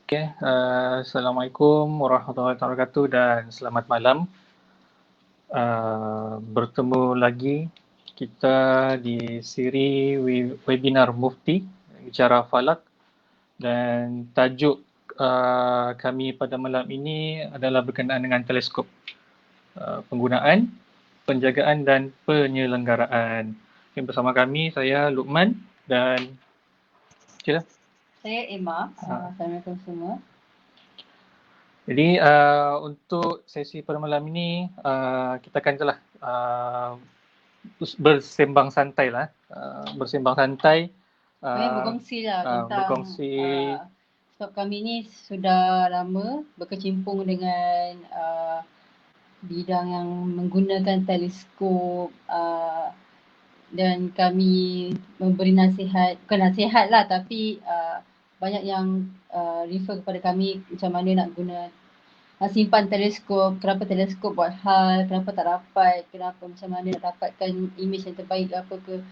Assalamualaikum warahmatullahi wabarakatuh dan selamat malam. Bertemu lagi kita di siri webinar Mufti Bicara Falak, dan tajuk kami pada malam ini adalah berkenaan dengan teleskop, penggunaan, penjagaan dan penyelenggaraan. Okay, bersama kami saya Luqman dan Cila. Saya Emma. Assalamualaikum semua. Jadi untuk sesi pada malam ini kita akan bersembang santai lah, bersembang santai. Berkongsi lah tentang sebab kami ni sudah lama berkecimpung dengan bidang yang menggunakan teleskop, dan kami memberi nasihat, bukan nasihat lah, tapi banyak yang refer kepada kami macam mana nak guna, nak simpan teleskop, kenapa teleskop buat hal, kenapa tak dapat, kenapa macam mana nak dapatkan imej yang terbaik apa ke.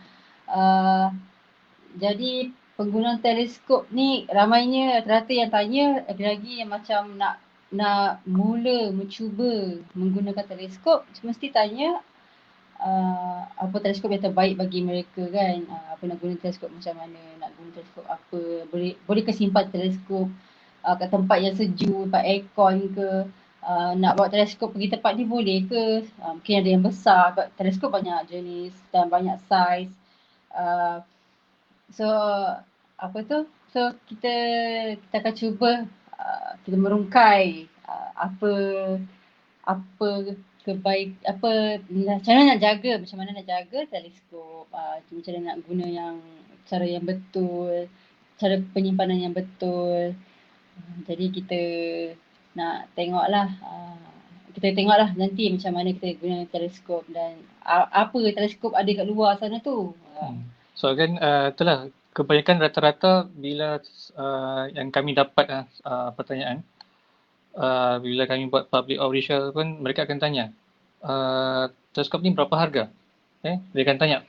Jadi penggunaan teleskop ni ramainya rata-rata yang tanya, lagi-lagi yang macam nak mula mencuba menggunakan teleskop, mesti tanya apa teleskop yang terbaik bagi mereka kan. Apa nak guna teleskop macam mana, nak guna teleskop apa, boleh ke simpan teleskop kat tempat yang sejuk, tempat aircon ke, nak bawa teleskop pergi tempat ni boleh ke, mungkin ada yang besar, sebab teleskop banyak jenis dan banyak saiz. So kita akan cuba kita merungkai apa macam mana nak jaga teleskop, macam mana nak guna yang cara yang betul, cara penyimpanan yang betul. Jadi kita nak tengoklah nanti macam mana kita guna teleskop dan apa teleskop ada kat luar sana tu. So kan itulah kebanyakan rata-rata bila yang kami dapat pertanyaan, bila kami buat public outreach pun mereka akan tanya teleskop ni berapa harga? Dia akan tanya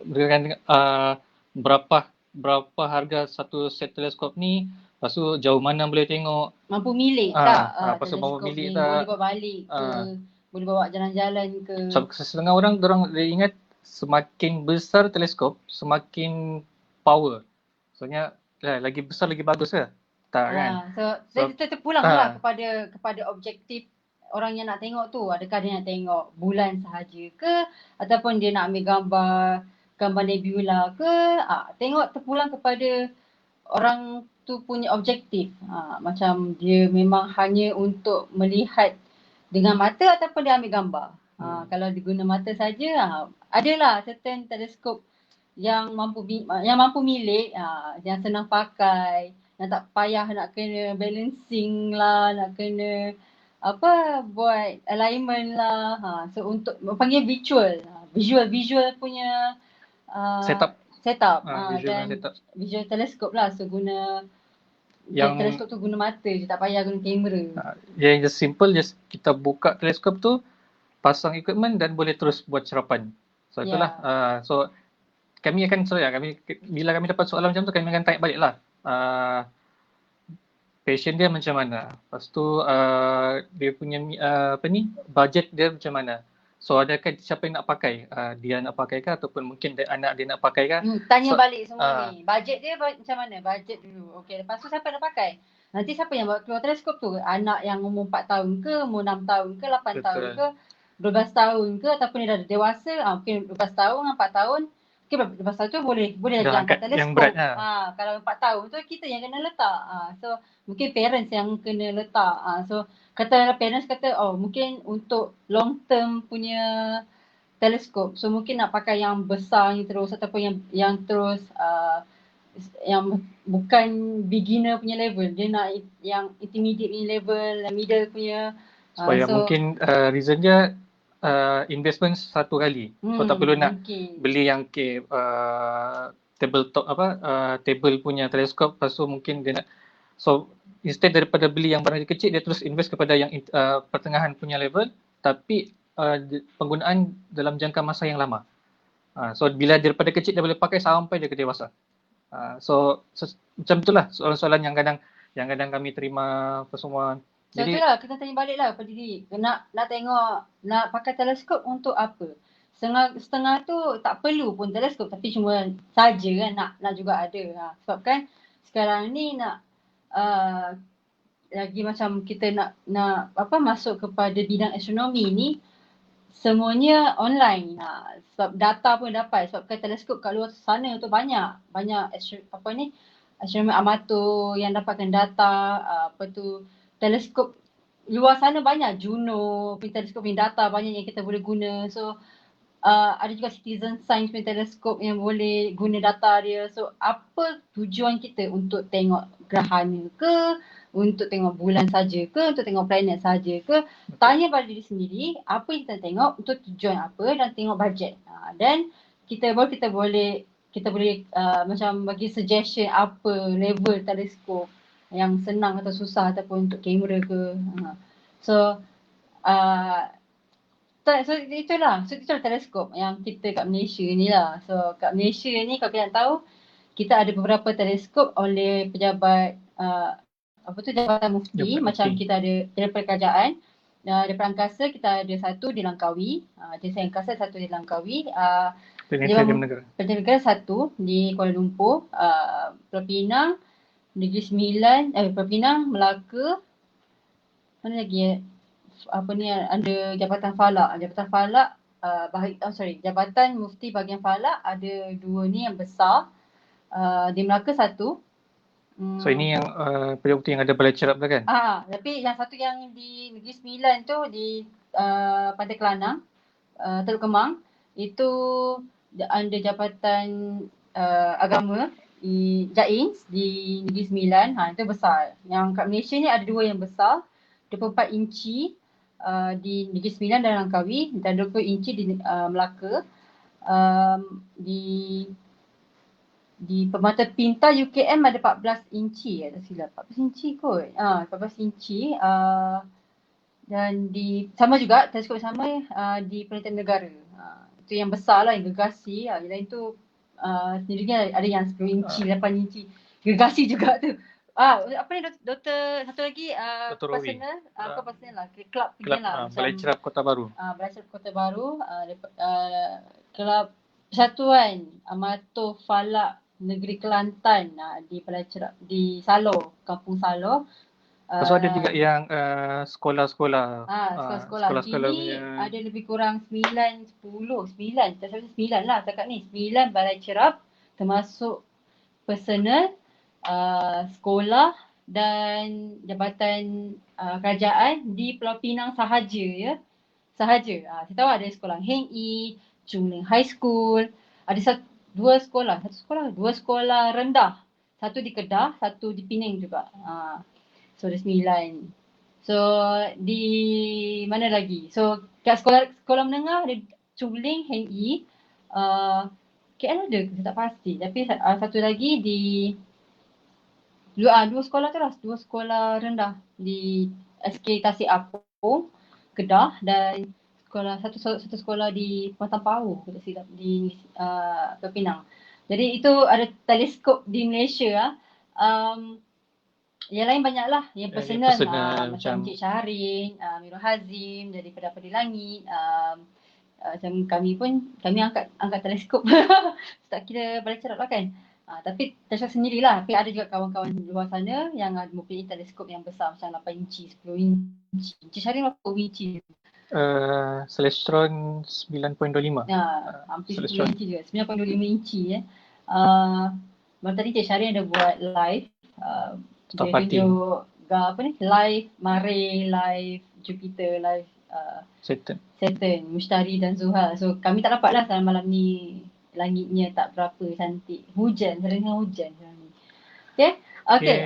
berapa harga satu set teleskop ni, lepas tu jauh mana boleh tengok, mampu milik tak, teleskop mampu milik tak, boleh bawa balik ke, boleh bawa jalan-jalan ke. So, setengah orang dia ingat semakin besar teleskop semakin power, soalnya lagi besar lagi bagus ke? Tak kan? So kita terpulanglah kepada objektif orang yang nak tengok tu. Adakah dia nak tengok bulan sahaja ke, ataupun dia nak ambil gambar nebula ke. Tengok terpulang kepada orang tu punya objektif. Macam dia memang hanya untuk melihat dengan mata ataupun dia ambil gambar. Kalau diguna mata saja, adalah certain teleskop yang mampu milik, yang senang pakai, yang tak payah nak kena balancing lah, nak kena buat alignment lah. So untuk panggil visual punya setup. Visual teleskop lah. So guna yang teleskop tu guna mata je, tak payah guna kamera. Yang simple, just kita buka teleskop tu, pasang equipment dan boleh terus buat serapan. So itulah. So kami akan bila kami dapat soalan macam tu, kami akan tanya balik lah. Passion dia macam mana, lepas tu dia punya budget dia macam mana. So adakah siapa yang nak pakai, dia nak pakai ke ataupun mungkin anak dia nak pakai ke. Tanya balik semua ni, budget dia macam mana, budget dulu. Okey, lepas tu siapa nak pakai, nanti siapa yang bawa keluar teleskop tu, anak yang umur 4 tahun ke, umur 6 tahun ke, 8 tahun ke, 12 tahun ke, ataupun dia dah dewasa, mungkin 12 tahun, 4 tahun. Okay, lepas tu boleh lagi angkat teleskop. Kalau 4 tahun tu kita yang kena letak. So mungkin parents yang kena letak. So parents kata, mungkin untuk long term punya teleskop, so mungkin nak pakai yang besar ni terus, ataupun yang terus yang bukan beginner punya level, dia nak yang intermediate punya level, middle punya. Supaya mungkin reason dia investment satu kali. So tak perlu nak beli yang tabletop table punya teleskop, lepas tu mungkin dia nak, so instead daripada beli yang barang kecil, dia terus invest kepada yang pertengahan punya level, tapi penggunaan dalam jangka masa yang lama. So bila daripada kecil dia boleh pakai sampai dia ke dewasa. So macam itulah soalan-soalan yang kadang yang kadang kami terima apa semua. So Jadi itulah kita tanya balik lah pada diri. Nak tengok, nak pakai teleskop untuk apa? Setengah tu tak perlu pun teleskop tapi cuma saja kan nak juga ada. Sebab kan sekarang ni nak lagi macam kita nak masuk kepada bidang astronomi ni semuanya online. Sebab data pun dapat sebab kan teleskop kat luar sana tu banyak astronomi amatur yang dapatkan data, teleskop luar sana banyak, Juno, teleskop punya data banyak yang kita boleh guna. So ada juga citizen science punya teleskop yang boleh guna data dia. So apa tujuan kita untuk tengok gerhana ke, untuk tengok bulan saja ke, untuk tengok planet saja ke? Tanya pada diri sendiri apa yang kita tengok, untuk tujuan apa dan tengok bajet. Dan kita boleh macam bagi suggestion apa level teleskop yang senang atau susah ataupun untuk kamera ke. So itulah teleskop yang kita kat Malaysia ni lah. So kat Malaysia ni kalau kita tahu, kita ada beberapa teleskop oleh pejabat Jabatan Mufti. Macam kita ada daripada kerajaan, daripada angkasa kita ada satu di Langkawi, Jasa Angkasa satu di Langkawi, Pendidikan Negara satu di Kuala Lumpur, Pulau Pinang, Negeri Sembilan, Pulau Pinang, Melaka, mana lagi ada Jabatan Falak. Jabatan Mufti Bahagian Falak ada dua ni yang besar. Di Melaka satu. So ini yang Pejabat Mufti yang ada balai cerap tu kan? Tapi yang satu yang di Negeri Sembilan tu di Pantai Kelanang, Teluk Kemang, itu ada Jabatan Agama JAINS di Negeri Sembilan. Itu besar. Yang kat Malaysia ni ada dua yang besar, 24 inci di Negeri Sembilan dan Langkawi dan 20 inci di Melaka. Di Permata Pintar UKM ada 14 inci tak silap. 14 inci kot. 14 inci. Dan sama juga teleskop sama di Pendidikan Negara. Itu yang besar lah, yang gergasi. Yang lain tu sendirinya ada yang 10 inci, 8 inci. Gergasi juga tu. Apa ni doktor satu lagi personal lah, kelab punya lah, Balai Cerap Kota Baru. Balai Cerap Kota Baru, kelab Persatuan Amatur Falak Negeri Kelantan di Balai Cerap di Salo, Kampung Salo. Lepas ada juga yang sekolah-sekolah. Sekolah-sekolah sini ada lebih kurang 9 lah setakat ni. 9 balai cerap termasuk personal, sekolah dan jabatan kerajaan di Pulau Pinang sahaja ya. Saya tahu ada sekolah Heng Yi, Chung Ling High School, ada dua sekolah rendah. Satu di Kedah, satu di Penang juga. So ada 9. So di mana lagi? So kat sekolah menengah ada Chung Ling, Heng Yi, KL ada ke? Saya tak pasti. Tapi satu lagi di dua sekolah tu lah, dua sekolah rendah di SK Tasik Apung, Kedah, dan satu sekolah di Pulau Tampau di Pinang. Jadi itu ada teleskop di Malaysia. Yang lain banyaklah, yang personal, macam Encik Syahrin, Mirul Hazim dari Pedapa di Langit. Macam kami angkat teleskop. Tak kira balai cerap lah kan. Tapi teleskop sendirilah. Tapi ada juga kawan-kawan di luar sana yang mempunyai teleskop yang besar macam 8 inci, 10 inci. Encik Syahrin berapa inci? Celestron 9.25. Hampir 10 inci juga. 9.25 inci baru tadi Encik Syahrin ada buat live. Dia tunjuk live Mare, live Jupiter, live Saturn, Mushtari dan Zuhal. So kami tak dapat lah malam ni, langitnya tak berapa cantik. Sering hujan ni. Okay.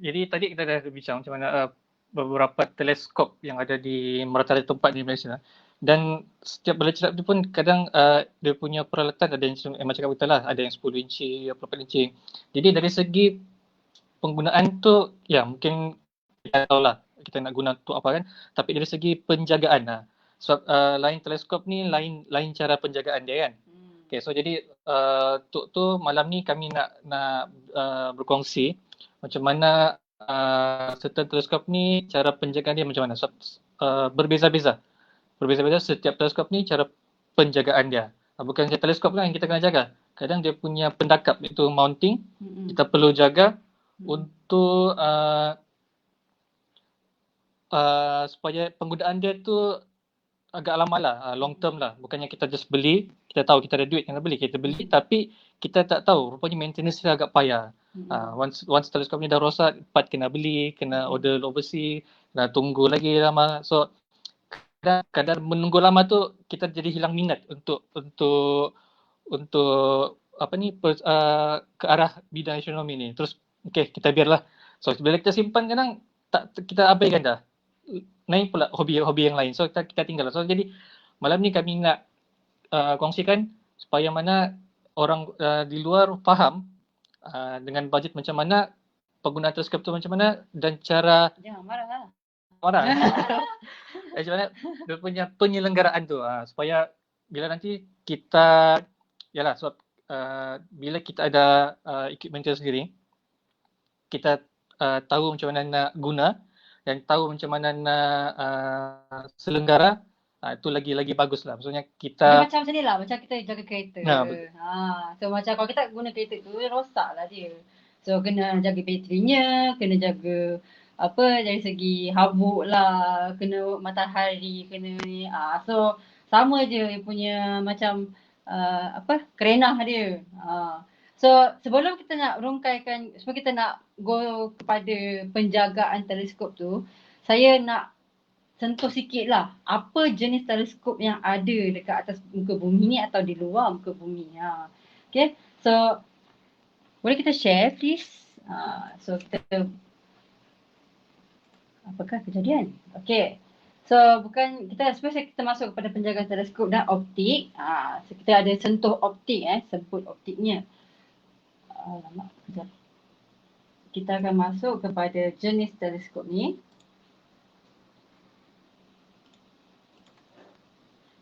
Jadi tadi kita dah bincang macam mana beberapa teleskop yang ada di merata tempat di Malaysia. Dan setiap balai cerap tu pun kadang dia punya peralatan ada yang macam kata lah, ada yang 10 inci, 24 inci. Jadi dari segi penggunaan tu mungkin kita tahu lah kita nak guna untuk apa kan, tapi dari segi penjagaan sebab lain teleskop ni lain cara penjagaan dia kan. Okay, so jadi untuk tu malam ni kami nak berkongsi macam mana certain teleskop ni cara penjagaan dia macam mana. So, berbeza-beza. Berbeza-beza setiap teleskop ni cara penjagaan dia. Bukan saja teleskop lah yang kita kena jaga. Kadang dia punya pendakap itu mounting. Kita perlu jaga untuk supaya penggunaan dia tu agak lama lah, long term lah. Bukannya kita just beli, kita tahu kita ada duit kena beli, kita beli tapi kita tak tahu rupanya maintenance dia agak payah. Once teleskop ni dah rosak, part kena beli, kena order overseas, kena tunggu lagi lama. So kadang menunggu lama tu kita jadi hilang minat untuk apa ni ke arah bidang astronomi ni. Terus kita biarlah. So bila kita simpan kadang kita abaikan dah. Naik pula hobi-hobi yang lain. So kita tinggal. So jadi malam ni kami nak kongsikan supaya mana orang di luar faham dengan bajet macam mana, penggunaan teleskop tu macam mana dan cara jangan marah lah. Macam mana dia punya penyelenggaraan tu supaya bila nanti kita yalah sebab bila kita ada equipment sendiri, kita tahu macam mana nak guna dan tahu macam mana nak selenggara, itu lagi bagus lah. Maksudnya kita macam ni lah, macam kita jaga kereta. So macam kalau kita guna kereta tu, rosak lah dia. So kena jaga baterinya, kena jaga dari segi habuk lah, kena matahari, kena ni. So sama je dia punya macam kerenah dia. So sebelum kita nak rungkaikan, sebelum kita nak go kepada penjagaan teleskop tu, saya nak sentuh sikit lah apa jenis teleskop yang ada dekat atas muka bumi ni atau di luar muka bumi. Okay, so boleh kita share please? So kita, apakah kejadian? Okay, so bukan kita sebenarnya kita masuk kepada penjagaan teleskop dan optik. So kita ada sentuh optik, sebut optiknya. Lama, sekejap. Kita akan masuk kepada jenis teleskop ni.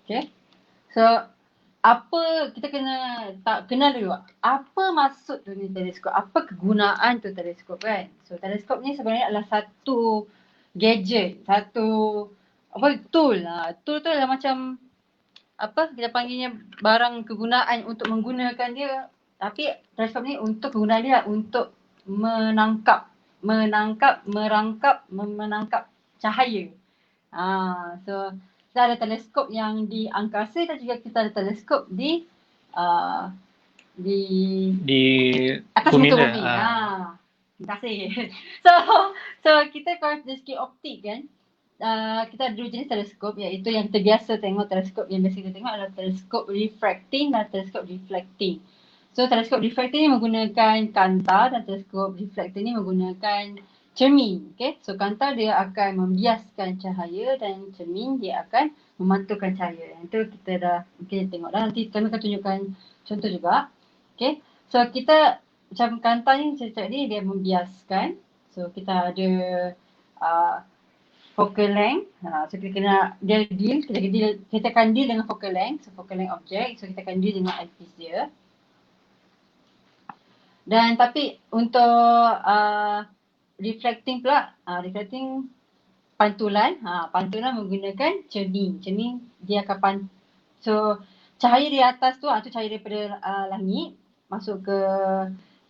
Okay. So, kita kenal dulu. Apa maksud tu ni teleskop? Apa kegunaan tu teleskop kan? So, teleskop ni sebenarnya adalah satu gadget, satu tool. Tool tu adalah macam kita panggilnya barang kegunaan untuk menggunakan dia. Tapi teleskop ni untuk kegunaan dia untuk menangkap cahaya. So kita ada teleskop yang di angkasa dan juga kita ada teleskop di atas bumi muka bumi. Terima kasih. So kita kalau dari segi optik kan, kita ada dua jenis teleskop, iaitu yang terbiasa tengok, teleskop yang biasa kita tengok adalah teleskop refracting dan teleskop reflecting. So teleskop refracting ni menggunakan kanta dan teleskop reflecting ni menggunakan cermin. Okay, so kanta dia akan membiaskan cahaya dan cermin dia akan memantulkan cahaya. Itu kita dah mungkin tengok dah, nanti kami akan tunjukkan contoh juga. Okay, so kita macam kanta ni saya cakap ni dia membiaskan. So kita ada focal length. So kita kena kita akan deal dengan focal length. So focal length object. So kita akan deal dengan eyepiece dia. Dan tapi untuk reflecting pula, reflecting pantulan, pantulan menggunakan cermin. Cermin dia akan so cahaya di atas tu, tu cahaya daripada langit masuk ke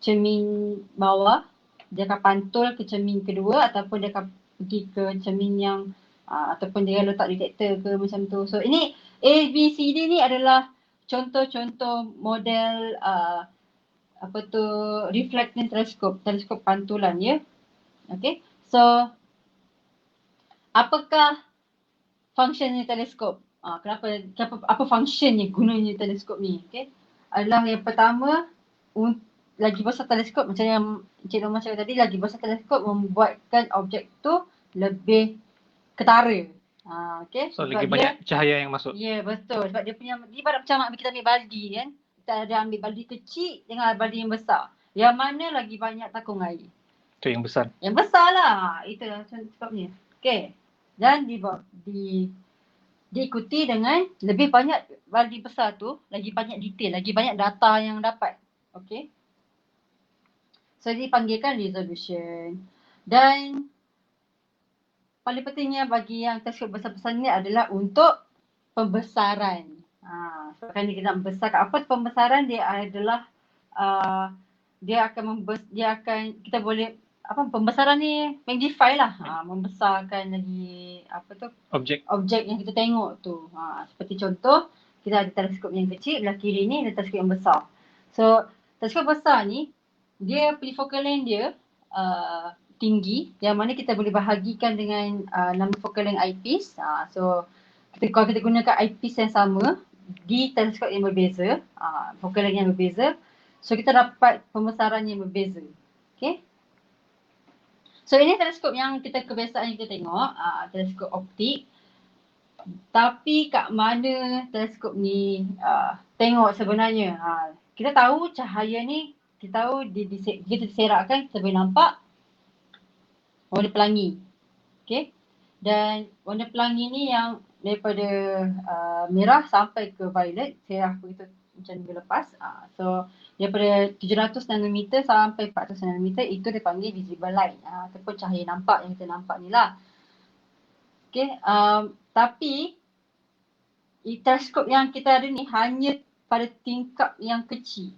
cermin bawah, dia akan pantul ke cermin kedua ataupun dia akan pergi ke cermin yang ataupun dia letak detektor ke macam tu. So ini ABCD ni adalah contoh-contoh model reflecting teleskop pantulan ya. Okay, so apakah fungsinya teleskop? Apa fungsinya, gunanya teleskop ni? Okay, adalah yang pertama, lagi besar teleskop macam yang Encik Norma cakap tadi, lagi besar teleskop membuatkan objek tu lebih ketara. Okay, so lagi banyak cahaya yang masuk. Ya, betul. Sebab dia punya, macam kita ambil baldi kan. Kita ada ambil baldi kecil dengan baldi yang besar. Yang mana lagi banyak takung air? Itu yang besar. Yang besar lah. Itulah sebabnya. Okay. Dan diikuti dengan lebih banyak baldi besar tu, lagi banyak detail, lagi banyak data yang dapat. Okay. So dipanggilkan resolution. Dan paling pentingnya bagi yang teleskop besar-besar ni adalah untuk pembesaran. Sebabkan dia nak membesarkan. Apa pembesaran? Dia adalah dia akan kita boleh pembesaran ni magnify lah, membesarkan lagi objek yang kita tengok tu. Seperti contoh, kita ada teleskop yang kecil, belah kiri ni ada teleskop yang besar. So teleskop besar ni dia punya focal length dia tinggi, yang mana kita boleh bahagikan dengan nama focal length eyepiece. So kalau kita gunakan eyepiece yang sama di teleskop yang berbeza, focal length yang berbeza, so kita dapat pembesaran yang berbeza. Okay. So ini teleskop yang kebiasaan kita tengok, teleskop optik. Tapi kat mana teleskop ni tengok sebenarnya? Kita tahu cahaya ni, kita tahu kita diserakkan, kita boleh nampak warna pelangi. Okay. Dan warna pelangi ni yang daripada merah sampai ke violet, saya begitu macam minggu lepas. So daripada 700 nanometer sampai 400 nanometer itu dipanggil visible light, ataupun cahaya nampak yang kita nampak ni lah. Okay. Tapi teleskop yang kita ada ni hanya pada tingkap yang kecil.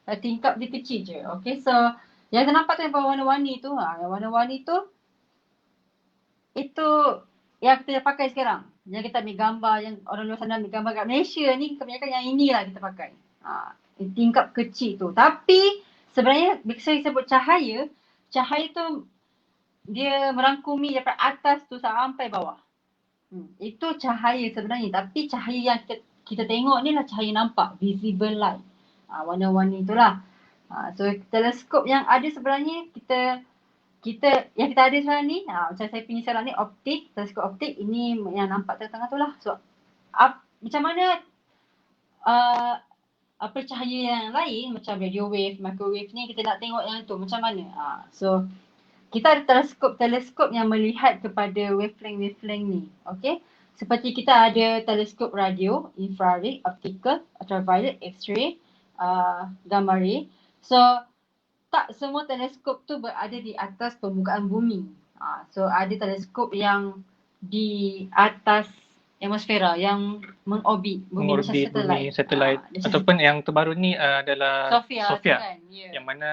Pada tingkap dia kecil je. Okay. So yang kita nampak tu yang warna-warni tu, yang warna-warni tu itu yang kita pakai sekarang. Yang kita ambil gambar, yang orang luar sana ambil gambar kat Malaysia ni, kebanyakan yang inilah kita pakai. Tingkap kecil tu. Tapi sebenarnya bila saya sebut cahaya tu dia merangkumi daripada atas tu sampai bawah. Itu cahaya sebenarnya. Tapi cahaya yang kita tengok ni lah cahaya nampak, visible light. Warna-warni itulah. So teleskop yang ada sebenarnya yang kita ada sekarang ni, macam saya punya sekarang ni optik, teleskop optik, ini yang nampak tengah-tengah tu lah. So macam mana apa cahaya yang lain macam radio wave, microwave ni kita nak tengok yang tu macam mana. So kita ada teleskop yang melihat kepada wavelength ni. Okay. Seperti kita ada teleskop radio, infrared, optical, ultraviolet, x-ray, gamma ray. So tak semua teleskop tu berada di atas permukaan bumi. So ada teleskop yang di atas atmosfera, yang mengorbit bumi macam satelit. Ataupun yang terbaru ni adalah Sophia kan? Yeah. Yang mana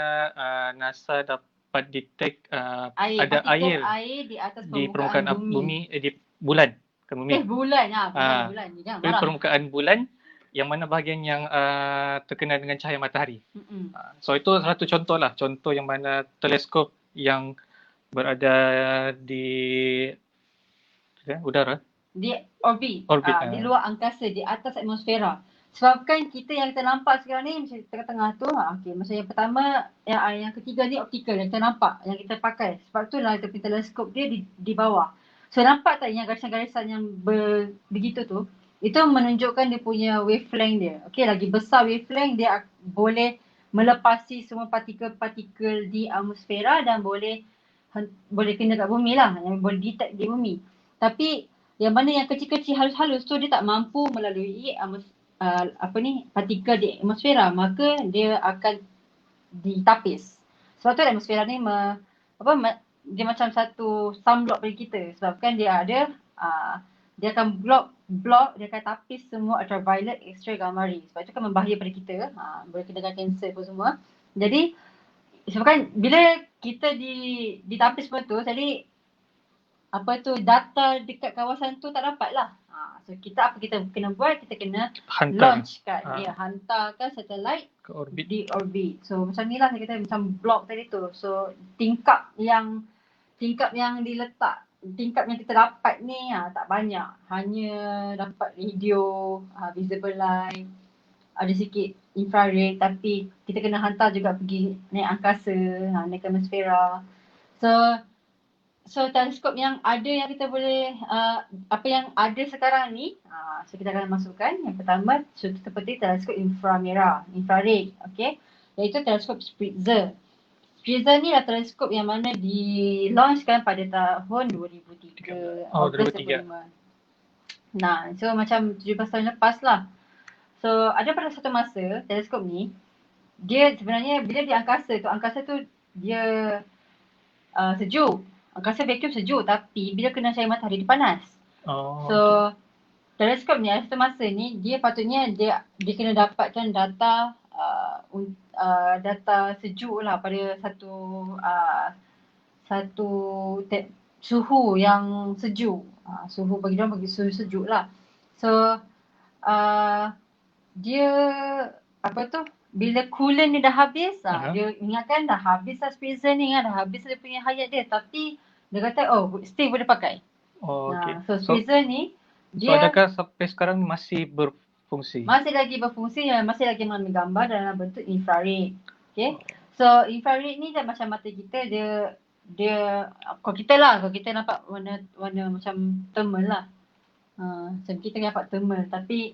NASA dapat detect ada air di atas permukaan bumi. Di bulan. Bumi. Bulan ni jangan marah. Permukaan bulan yang mana bahagian yang terkena dengan cahaya matahari. So itu satu contoh lah. Contoh yang mana teleskop yang berada di udara. Di orbit. Di luar angkasa, di atas atmosfera. Sebabkan kita yang kita nampak sekarang ni macam tengah-tengah tu. Macam yang pertama, yang ketiga ni optical yang kita nampak, yang kita pakai. Sebab tu lah kita punya teleskop dia di bawah. So nampak tak yang garisan-garisan yang begitu tu? Itu menunjukkan dia punya wavelength dia. Okay, lagi besar wavelength dia boleh melepasi semua partikel-partikel di atmosfera dan boleh kena kat bumi lah, yang boleh detect di bumi. Tapi yang mana yang kecil-kecil halus-halus tu dia tak mampu melalui partikel di atmosfera, maka dia akan ditapis. Sebab tu atmosfera ni dia macam satu sunblock bagi kita, sebabkan dia ada dia akan block, dia akan tapis semua ultraviolet, x-ray, gamma ray. Sebab tu kan membahaya pada kita, boleh kenakan kanser pun semua. Jadi sebabkan bila kita ditapis semua tu, jadi data dekat kawasan tu tak dapat lah. So kita kena buat, kita kena launchkan, hantarkan satelit di orbit. So macam ni lah saya kata, macam block tadi tu. So tingkap yang diletak, tingkap yang kita dapat ni tak banyak. Hanya dapat radio, visible light, ada sikit infrared, tapi kita kena hantar juga pergi naik angkasa, naik atmosfera. So teleskop yang ada yang kita boleh, apa yang ada sekarang ni, so kita akan masukkan. Yang pertama seperti teleskop infrared, okay, iaitu teleskop Spitzer. Spitzer ni adalah teleskop yang mana di-launchkan pada tahun 2003. Ogos 2005. Nah, so macam 17 tahun lepas lah. So ada pada satu masa teleskop ni, dia sebenarnya bila di angkasa tu dia sejuk. Angkasa vacuum sejuk tapi bila kena cahaya matahari dia panas. Oh, So teleskop ni satu masa ni dia patutnya dia kena dapatkan data data sejuk lah pada satu suhu yang sejuk. Suhu bagi dia bagi suhu sejuk lah. So dia apa tu bila coolant ni dah habis, dia ingatkan dah habis lah Spitzer ni kan, dah habis dia punya hayat dia, tapi dia kata still boleh pakai. okay. So Spitzer ni dia adakah sampai sekarang masih berfungsi? Masih lagi berfungsi, masih lagi mengambil gambar dalam bentuk infrared. Okay. So infrared ni dah macam mata kita, dia kalau kita nampak warna macam thermal lah. Macam kita nampak thermal, tapi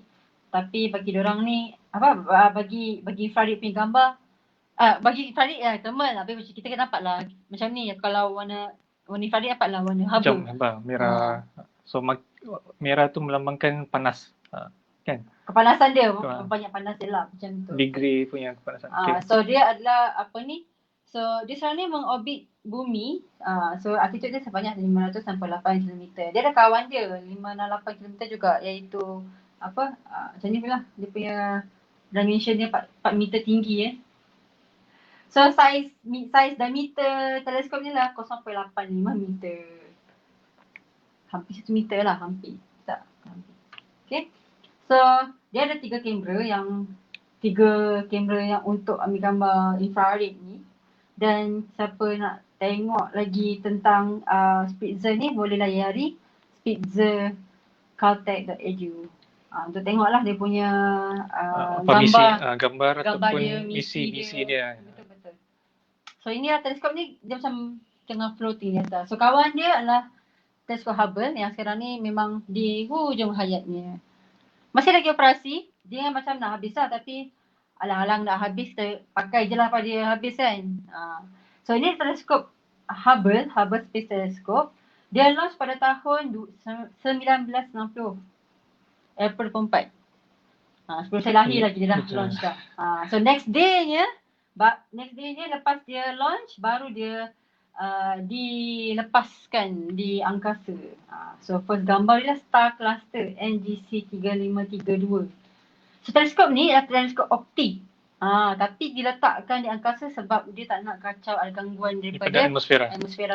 bagi diorang ni bagi infrared punya gambar, bagi infrared thermal, tapi macam kita nampak lah macam ni. Kalau warna infrared nampak lah warna haba. Merah. So merah tu melambangkan panas. Kan? Kepanasan dia, banyak panas dia lah macam tu. Degree punya kepanasan. So dia adalah so dia sekarang ni mengorbit bumi. So altitude dia sebanyak 500 sampai 8 km. Dia ada kawan dia 5-8 km juga, iaitu macam ni pula dia punya dimension dia 4 meter tinggi So size diameter teleskop ni lah 0.85 meter. Hampir 1 meter lah, hampir. Okay. So dia ada 3 kamera yang untuk ambil gambar infrared ni. Dan siapa nak tengok lagi tentang Spitzer ni boleh layari spitzercaltech.edu. Untuk tengoklah dia punya gambar ataupun dia, misi dia. Betul. So ini lah teleskop ni dia macam tengah floating di atas. So kawan dia adalah teleskop Hubble yang sekarang ni memang di hujung hayatnya. Masih lagi operasi, dia macam nak habis lah, tapi alang-alang nak habis, kita pakai je lah pada dia habis kan. So ini teleskop Hubble Space Telescope. Dia launch pada tahun 1960, April 24. Sebelum saya lahir lagi dia dah launch dah. So next day nya lepas dia launch, baru dia dilepaskan di angkasa. So first gambar dia Star Cluster NGC 3532. So teleskop ni adalah teleskop optik. Tapi diletakkan di angkasa sebab dia tak nak kacau ada gangguan daripada atmosfera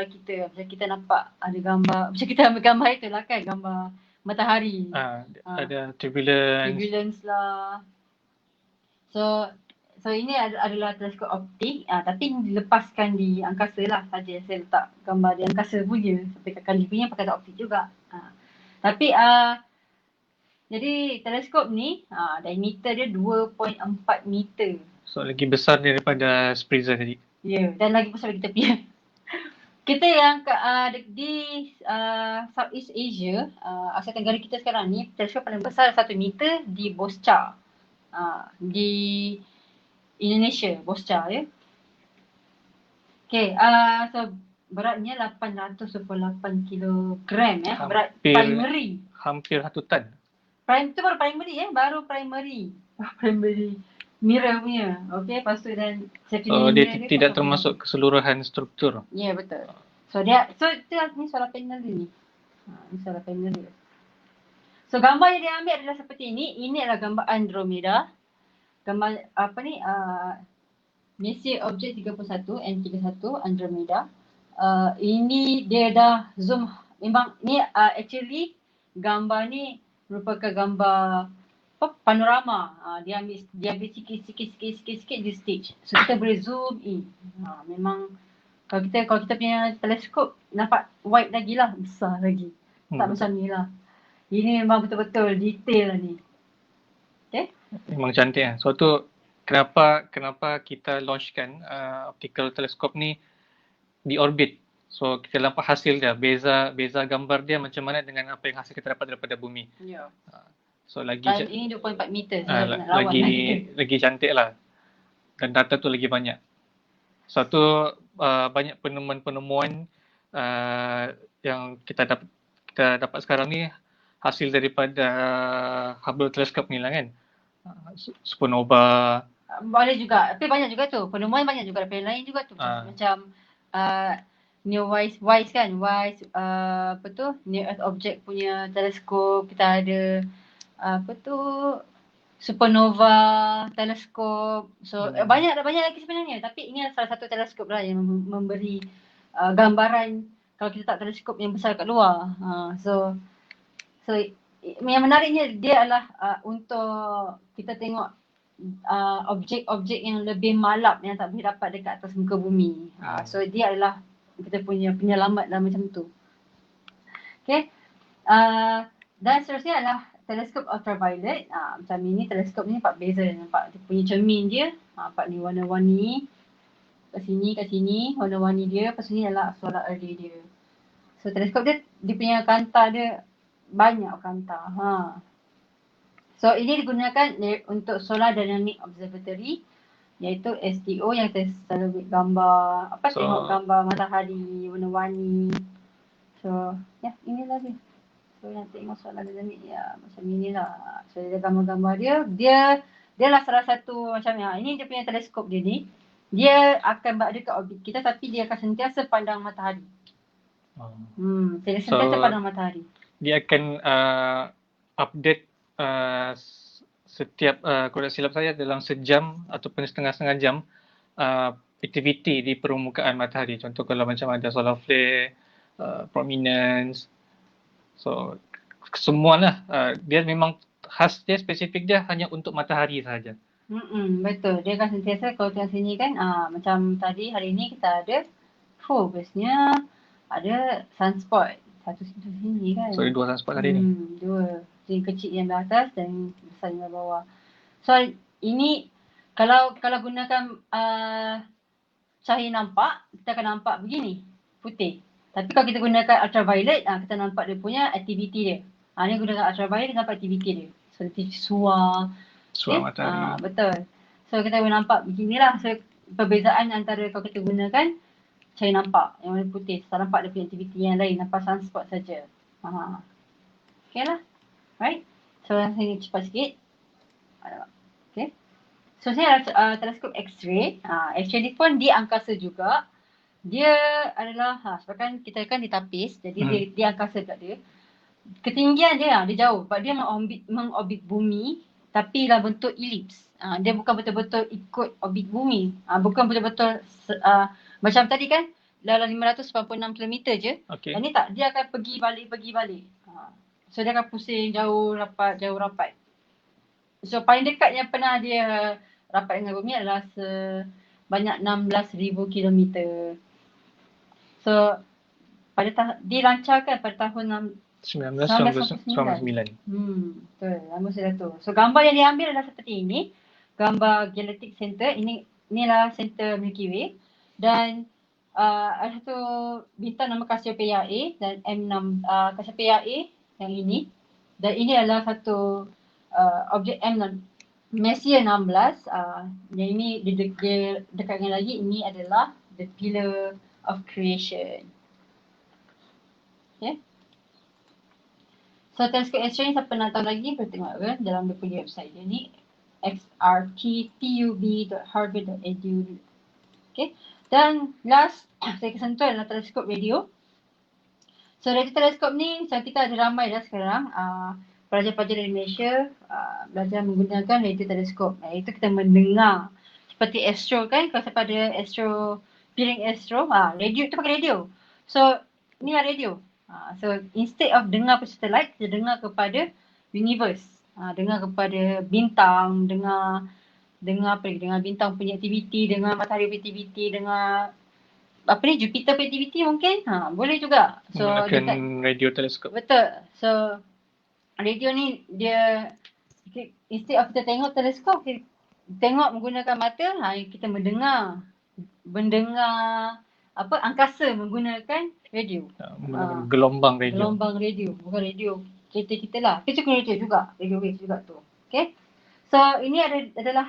kita. Macam kita nampak ada gambar, macam kita ambil gambar itulah kan, gambar matahari. Ada turbulence lah. So ini adalah teleskop optik, tapi dilepaskan di angkasa lah saja. Saya letak gambar di angkasa punya. Sampai kali punya pakai optik juga. Tapi jadi teleskop ni diameter dia 2.4 meter. So lagi besar daripada Spitzer tadi. Ya, dan lagi besar kita punya. Kita yang di Southeast Asia, Asia Tenggara kita sekarang ni, teleskop paling besar 1 meter di Bosca. Di Indonesia, Bosca ya. Okay, so beratnya 828 kilogram ya. Berat primary. Hampir 1 tan. Itu baru primary baru primary. Mirror punya. Okay, lepas tu dan secondary dia tidak termasuk keseluruhan struktur. Ya, betul. So ni solar panel dia ni. Ni solar panel dia. So gambar yang dia ambil adalah seperti ini. Ini adalah gambar Andromeda. Gambar misi objek 31 M31 Andromeda. Ini dia dah zoom. Memang ni actually gambar ni merupakan gambar panorama. Dia ambil sikit di stage. So kita boleh zoom in. Memang kalau kita punya teleskop nampak wide lagi lah, besar lagi. Tak macam ni lah. Ini memang betul-betul detail lah ni. Okay? Memang cantik So tu kenapa kita launchkan optical teleskop ni di orbit. So kita nampak hasil dia, beza gambar dia macam mana dengan apa yang hasil kita dapat daripada bumi. Ya. So lagi ini 2.4 meter. Lagi cantik lah. Dan data tu lagi banyak. Satu banyak penemuan-penemuan yang kita dapat sekarang ni hasil daripada Hubble teleskop ni lah kan. Supernova. Boleh juga. Tapi banyak juga tu. Penemuan banyak juga daripada lain juga tu. Macam Near WISE kan, WISE apa tu, Near Earth Object punya teleskop. Kita ada apa tu, Supernova teleskop. So banyak lagi sebenarnya, tapi ini salah satu teleskop lah yang memberi gambaran kalau kita tak teleskop yang besar kat luar. So yang menariknya dia adalah untuk kita tengok objek-objek yang lebih malap yang tak boleh dapat dekat atas muka bumi. So dia adalah kita punya penyelamat lah macam tu. Okay. Dan seterusnya adalah teleskop ultraviolet. Macam ini teleskop ni nampak beza, nampak dia punya cermin dia. Nampak ni warna-warni. Kat sini warna-warni dia. Lepas ni adalah solar array dia. So teleskop dia punya kanta dia banyak kanta. So ini digunakan untuk Solar Dynamic Observatory, iaitu SDO yang kita selalu gambar tengok gambar matahari warna-warni. So inilah dia. So nak tengok solar dynamic macam inilah. So dia gambar-gambar dia lah salah satu macam ini dia punya teleskop dia ni. Dia akan berada kat orbit kita tapi dia akan sentiasa pandang matahari. Dia sentiasa pandang matahari. Dia akan update setiap kalau tak silap saya dalam sejam ataupun setengah-setengah jam aktiviti di permukaan matahari. Contoh kalau macam ada solar flare, prominence. So semualah dia memang khas dia, spesifik dia hanya untuk matahari sahaja. Betul. Dia akan sentiasa kalau tengok sini kan macam tadi hari ni kita ada bestnya ada sunspot. Satu sini kan. So ada 2 sunspot hari ni. 2. Yang kecil yang di atas dan besar yang di bawah. So ini kalau gunakan cahaya nampak, kita akan nampak begini, putih. Tapi kalau kita gunakan ultraviolet, kita nampak dia punya aktiviti dia. Ni gunakan ultraviolet, kita nampak aktiviti dia. So nanti suar matahari. Betul. So kita boleh nampak beginilah. So perbezaan antara kalau kita gunakan cahaya nampak yang warna putih, tak nampak dia punya aktiviti yang lain, nampak sunspot saja. Okay lah. Right. So saya ni cepat sikit. Okay. So saya ada teleskop X-ray. X-ray ni pun di angkasa juga. Dia adalah sebabkan kita kan ditapis, jadi dia angkasa pula dia. Ketinggian dia jauh sebab dia mengorbit bumi tapi dalam bentuk elips. Dia bukan betul-betul ikut orbit bumi. Bukan betul-betul macam tadi kan dalam 596 km je. Okay. Dan ni tak, dia akan pergi balik. So dia akan pusing jauh rapat. So paling dekat yang pernah dia rapat dengan bumi adalah sebanyak 16,000 km. So dilancarkan pada tahun 1999. Betul, lama sudah tu. So gambar yang diambil adalah seperti ini. Gambar Galactic Center. Inilah center Milky Way. Dan ada satu bintang nama Cassiopeia A dan M6 Cassiopeia A yang ini. Dan ini adalah satu objek M6 Messier 16. Yang ini dekatkan lagi, ini adalah the Pillar of Creation. Okay. So teleskop X-ray ni siapa nak tahu lagi boleh tengok kan dalam dia punya website dia ni xrtpub.harvard.edu. Okay. Dan last saya kesentuh adalah teleskop radio. So radio teleskop ni kita ada ramai dah sekarang pelajar-pelajar dari Malaysia belajar menggunakan radio teleskop. Iaitu kita mendengar seperti astro kan, kalau siapa ada astro, piring astro, radio tu pakai radio. So inilah radio. So instead of dengar per satellite, kita dengar kepada universe. Dengar kepada bintang, dengar bintang punya aktiviti, dengar matahari punya aktiviti, dengar Jupiter punya aktiviti mungkin. Boleh juga. So menggunakan radio teleskop. Betul. So radio ni dia instead of kita tengok teleskop, kita tengok menggunakan mata, kita mendengar angkasa menggunakan radio. Gelombang radio. Gelombang radio, bukan radio kereta kita lah. Kita guna radio juga, radio wave juga tu. Okay. So ini adalah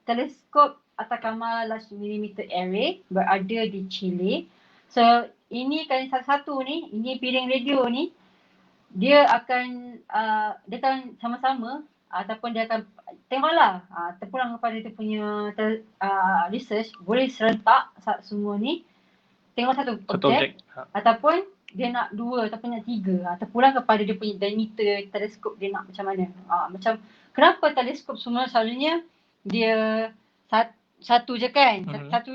teleskop Atacama Large Millimeter Array berada di Chile. So ini kan salah satu ni, ini piring radio ni, dia akan sama-sama ataupun dia akan tengoklah terpulang kepada dia punya research, boleh serentak semua ni tengok satu Satu objek, objek. ataupun dia nak 2 ataupun nak 3, terpulang kepada dia punya diameter teleskop dia nak macam mana. Macam kenapa teleskop semua selalunya dia satu je kan, satu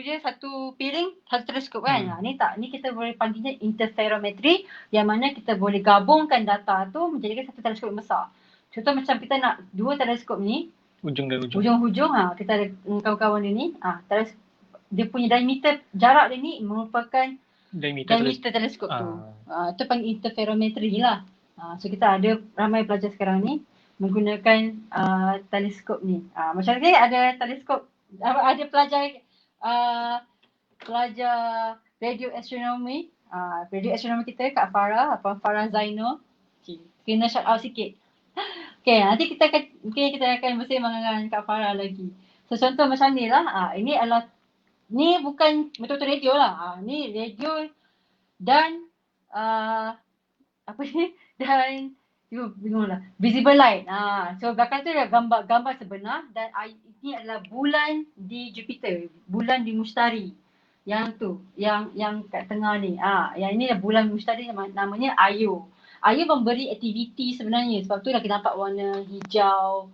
piring, satu teleskop kan. Ni tak, ni kita boleh panggilnya interferometry, yang mana kita boleh gabungkan data tu menjadikan satu teleskop yang besar. Contoh macam kita nak 2 teleskop ni, ujung-hujung kita ada kawan-kawan dia ni, dia punya diameter, jarak dia ni merupakan diameter teleskop tu. Itu panggil interferometry lah. So kita ada ramai pelajar sekarang ni menggunakan teleskop ni. Macam ni ada teleskop, ada pelajar radio astronomy. Radio astronomy kita Kak Farah, Abang Farah Zainul. Kena shout out sikit. Okay, nanti kita akan bersama dengan Kak Farah lagi. So contoh macam ni lah. Ini adalah, ni bukan betul-betul radio lah. Ni radio dan apa ni? Dan bingung lah. Visible light. So belakang tu adalah gambar sebenar, dan ini adalah bulan di Jupiter, bulan di Mustari. Yang tu, yang kat tengah ni. Yang ini adalah bulan Mustari, namanya Io. Io memberi aktiviti sebenarnya, sebab tu dah kita nampak warna hijau,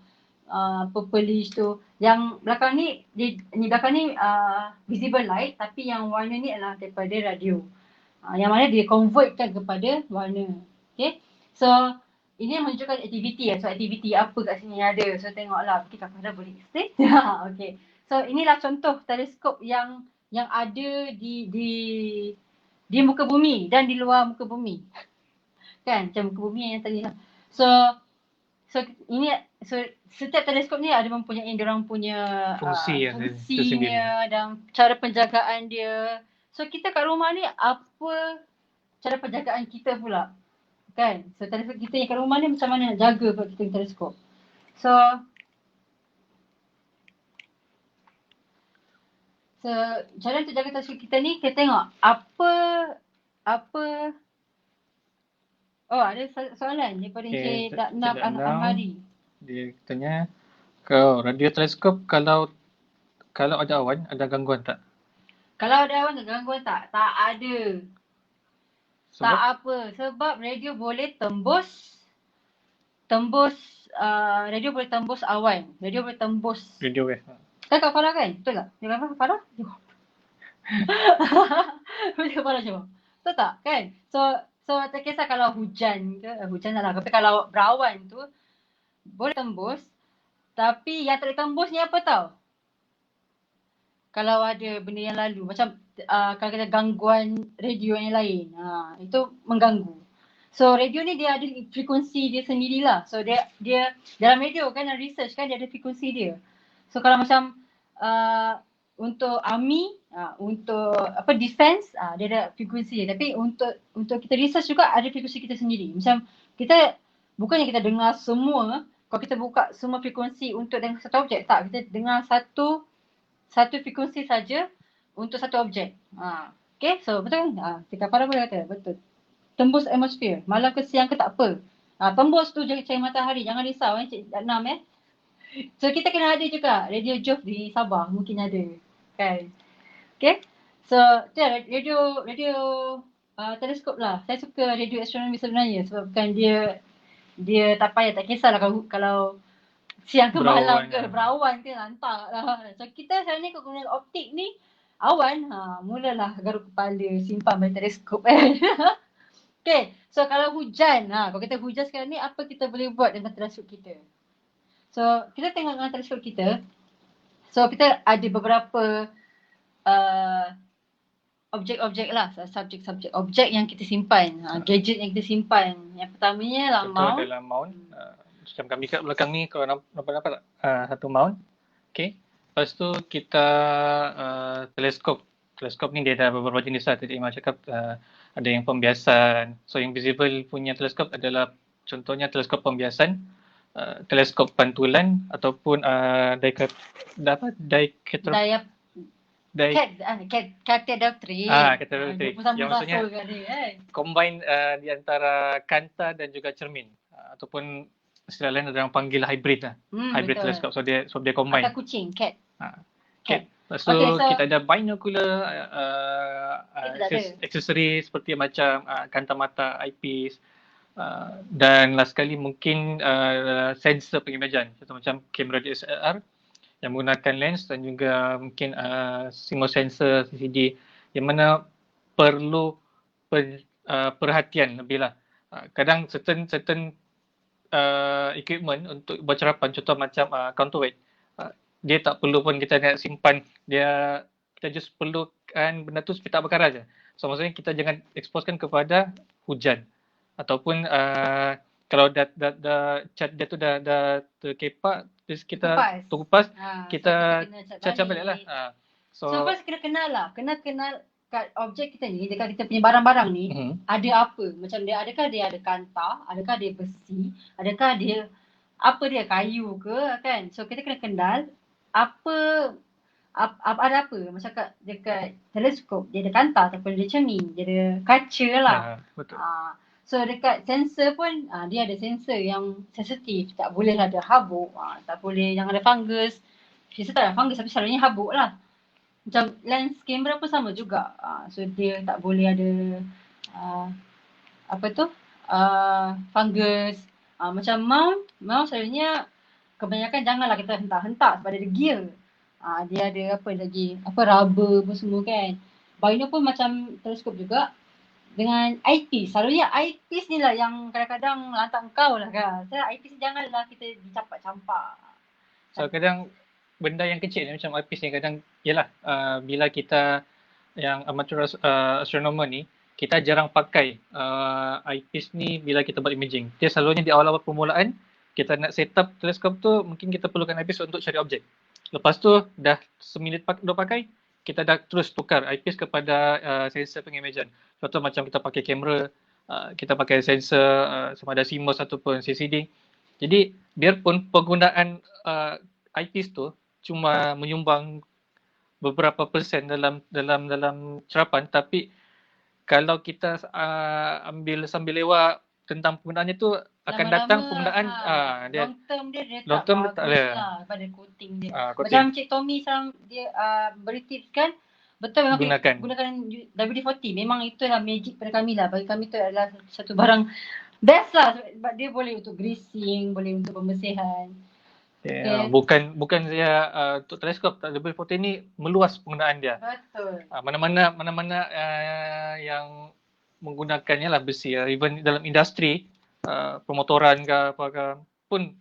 purplish tu. Yang belakang ni, belakang ni visible light, tapi yang warna ni adalah daripada radio. Yang mana dia convertkan kepada warna. Okay. So ini menunjukkan aktiviti. So aktiviti apa kat sini ada. So tengoklah. Okay, Kak Farah boleh explain. Okay. So inilah contoh teleskop yang ada di muka bumi dan di luar muka bumi. Kan, macam muka bumi yang tadi lah. So setiap teleskop ni ada mempunyai diorang punya fungsinya dan cara penjagaan dia. So kita kat rumah ni, apa cara penjagaan kita pula? Kan? So teleskop kita yang kat rumah ni macam mana nak jaga pula kita teleskop? So cara untuk jaga teleskop kita ni, kita tengok apa ada soalan daripada Encik Daknab Amhari. Dia tanya, kalau radio teleskop kalau ada awan, ada gangguan tak? Kalau ada awan, ada gangguan tak? Tak ada. Sebab? Tak apa. Sebab radio boleh tembus radio boleh tembus awan. Radio boleh tembus. Radio wave. Kan Kak Farah kan? Betul tak? Dia Kak Farah? Kak Farah jawab. Betul tak? Kan? So tak kisah kalau hujan ke, hujan lah. Tapi kalau berawan tu, boleh tembus. Tapi yang tak boleh tembus ni apa tau? Kalau ada benda yang lalu, macam kalau kita gangguan radio yang lain, itu mengganggu. So radio ni dia ada frekuensi dia sendirilah. So dia dalam radio kan, dalam research kan, dia ada frekuensi dia. So kalau macam untuk army, untuk defense, dia ada frekuensi dia. Tapi untuk kita research juga ada frekuensi kita sendiri. Macam kita, bukannya kita dengar semua, kalau kita buka semua frekuensi untuk dengar satu objek, tak. Kita dengar satu frekuensi saja untuk satu objek. Okay, so betul kan? Kak Farah boleh kata, betul. Tembus atmosfer, malam ke siang ke tak apa. Tembus tu cahaya matahari, jangan risau Cik Daknam So kita kena ada juga radio Jove di Sabah, mungkin ada. Kan? Okay, so radio teleskop lah. Saya suka radio astronomi sebenarnya, sebabkan dia tak payah, tak kisahlah kalau siang ke malam ke, berawan ke, lantak lah. So kita sekarang ni kegunaan optik ni, awan, mulalah garuk kepala, simpan balik teleskop kan. Okay, so kalau hujan, kalau kita hujan sekarang ni, apa kita boleh buat dengan teleskop kita? So kita tengok dengan teleskop kita, so kita ada beberapa objek-objek lah, subjek objek yang kita simpan, gadget yang kita simpan. Yang pertamanya lah mount. Adalah mount. Macam kami kat belakang ni, kalau nampak tak? Satu mount. Okay. Lepas tu kita teleskop. Teleskop ni dia ada beberapa jenis lah. Tadi Imam cakap ada yang pembiasan. So yang visible punya teleskop adalah contohnya teleskop pembiasan, teleskop pantulan ataupun catadioptrik. Catadioptrik. Yang maksudnya combine di antara kanta dan juga cermin. Ataupun istilah lain ada yang panggil hybrid lah. Hybrid teleskop. So dia combine. Atau kucing, cat. Lepas tu Okay, so kita ada binocular kita tak ada. aksesori seperti macam kacamata eyepiece, dan last sekali mungkin sensor pengimajan, contoh macam kamera DSLR yang menggunakan lens dan juga mungkin CMOS sensor CCD yang mana perlu perhatian lebih lah. Kadang certain equipment untuk bercerapan, contoh macam counterweight, dia tak perlu pun kita nak simpan, kita just perlukan benda tu supaya tak berkarat je. So maksudnya kita jangan exposekan kepada hujan ataupun kalau dah cat dia tu dah terkepak, terus kita terkupas, kita cat balik lah. So first kena kenal lah, kena kenal kat objek kita ni, dekat kita punya barang-barang ni ada apa, macam dia adakah dia ada kanta, adakah dia besi, adakah dia apa dia kayu ke kan. So kita kena kenal ada apa, macam dekat teleskop dia ada kanta ataupun dia cermin, dia ada kaca lah. Betul. So dekat sensor pun dia ada sensor yang sensitif, tak boleh ada habuk, tak boleh yang ada fungus. Biasa tak ada fungus tapi selalunya habuk lah. Macam lens kamera pun sama juga. So dia tak boleh ada fungus. Macam mount selalunya kebanyakan janganlah kita hentak-hentak sebab dia ada gear. Dia ada rubber pun semua kan. Bino pun macam teleskop juga. Dengan eyepiece. Selalunya eyepiece ni lah yang kadang-kadang lantak kau lah kan. So eyepiece janganlah kita dicampak-campak. So kadang benda yang kecil ni macam eyepiece ni kadang yalah bila kita yang amateur astronomer ni kita jarang pakai eyepiece ni bila kita buat imaging. Dia selalunya di awal-awal permulaan kita nak set up teleskop tu mungkin kita perlukan eyepiece untuk cari objek. Lepas tu dah seminit dah pakai, kita dah terus tukar eyepiece kepada sensor pengimajan. Contoh macam kita pakai kamera, kita pakai sensor sama ada CMOS ataupun CCD. Jadi biarpun penggunaan eyepiece tu cuma menyumbang beberapa persen dalam cerapan, tapi kalau kita ambil sambil lewat tentang penggunaannya tu akan datang penggunaan dia long term tak tak bagus ada lah pada coating dia. Macam Cik Tommy dia beri tips kan, betul memang gunakan WD-40. Memang itulah magic pada kami lah. Bagi kami tu adalah satu barang best lah sebab dia boleh untuk greasing, boleh untuk pembersihan. Bukan saya untuk teleskop, WD-40 ni meluas penggunaan dia. Betul. Mana-mana yang menggunakannya lah besi, even dalam industri pemotoran ke apa ke pun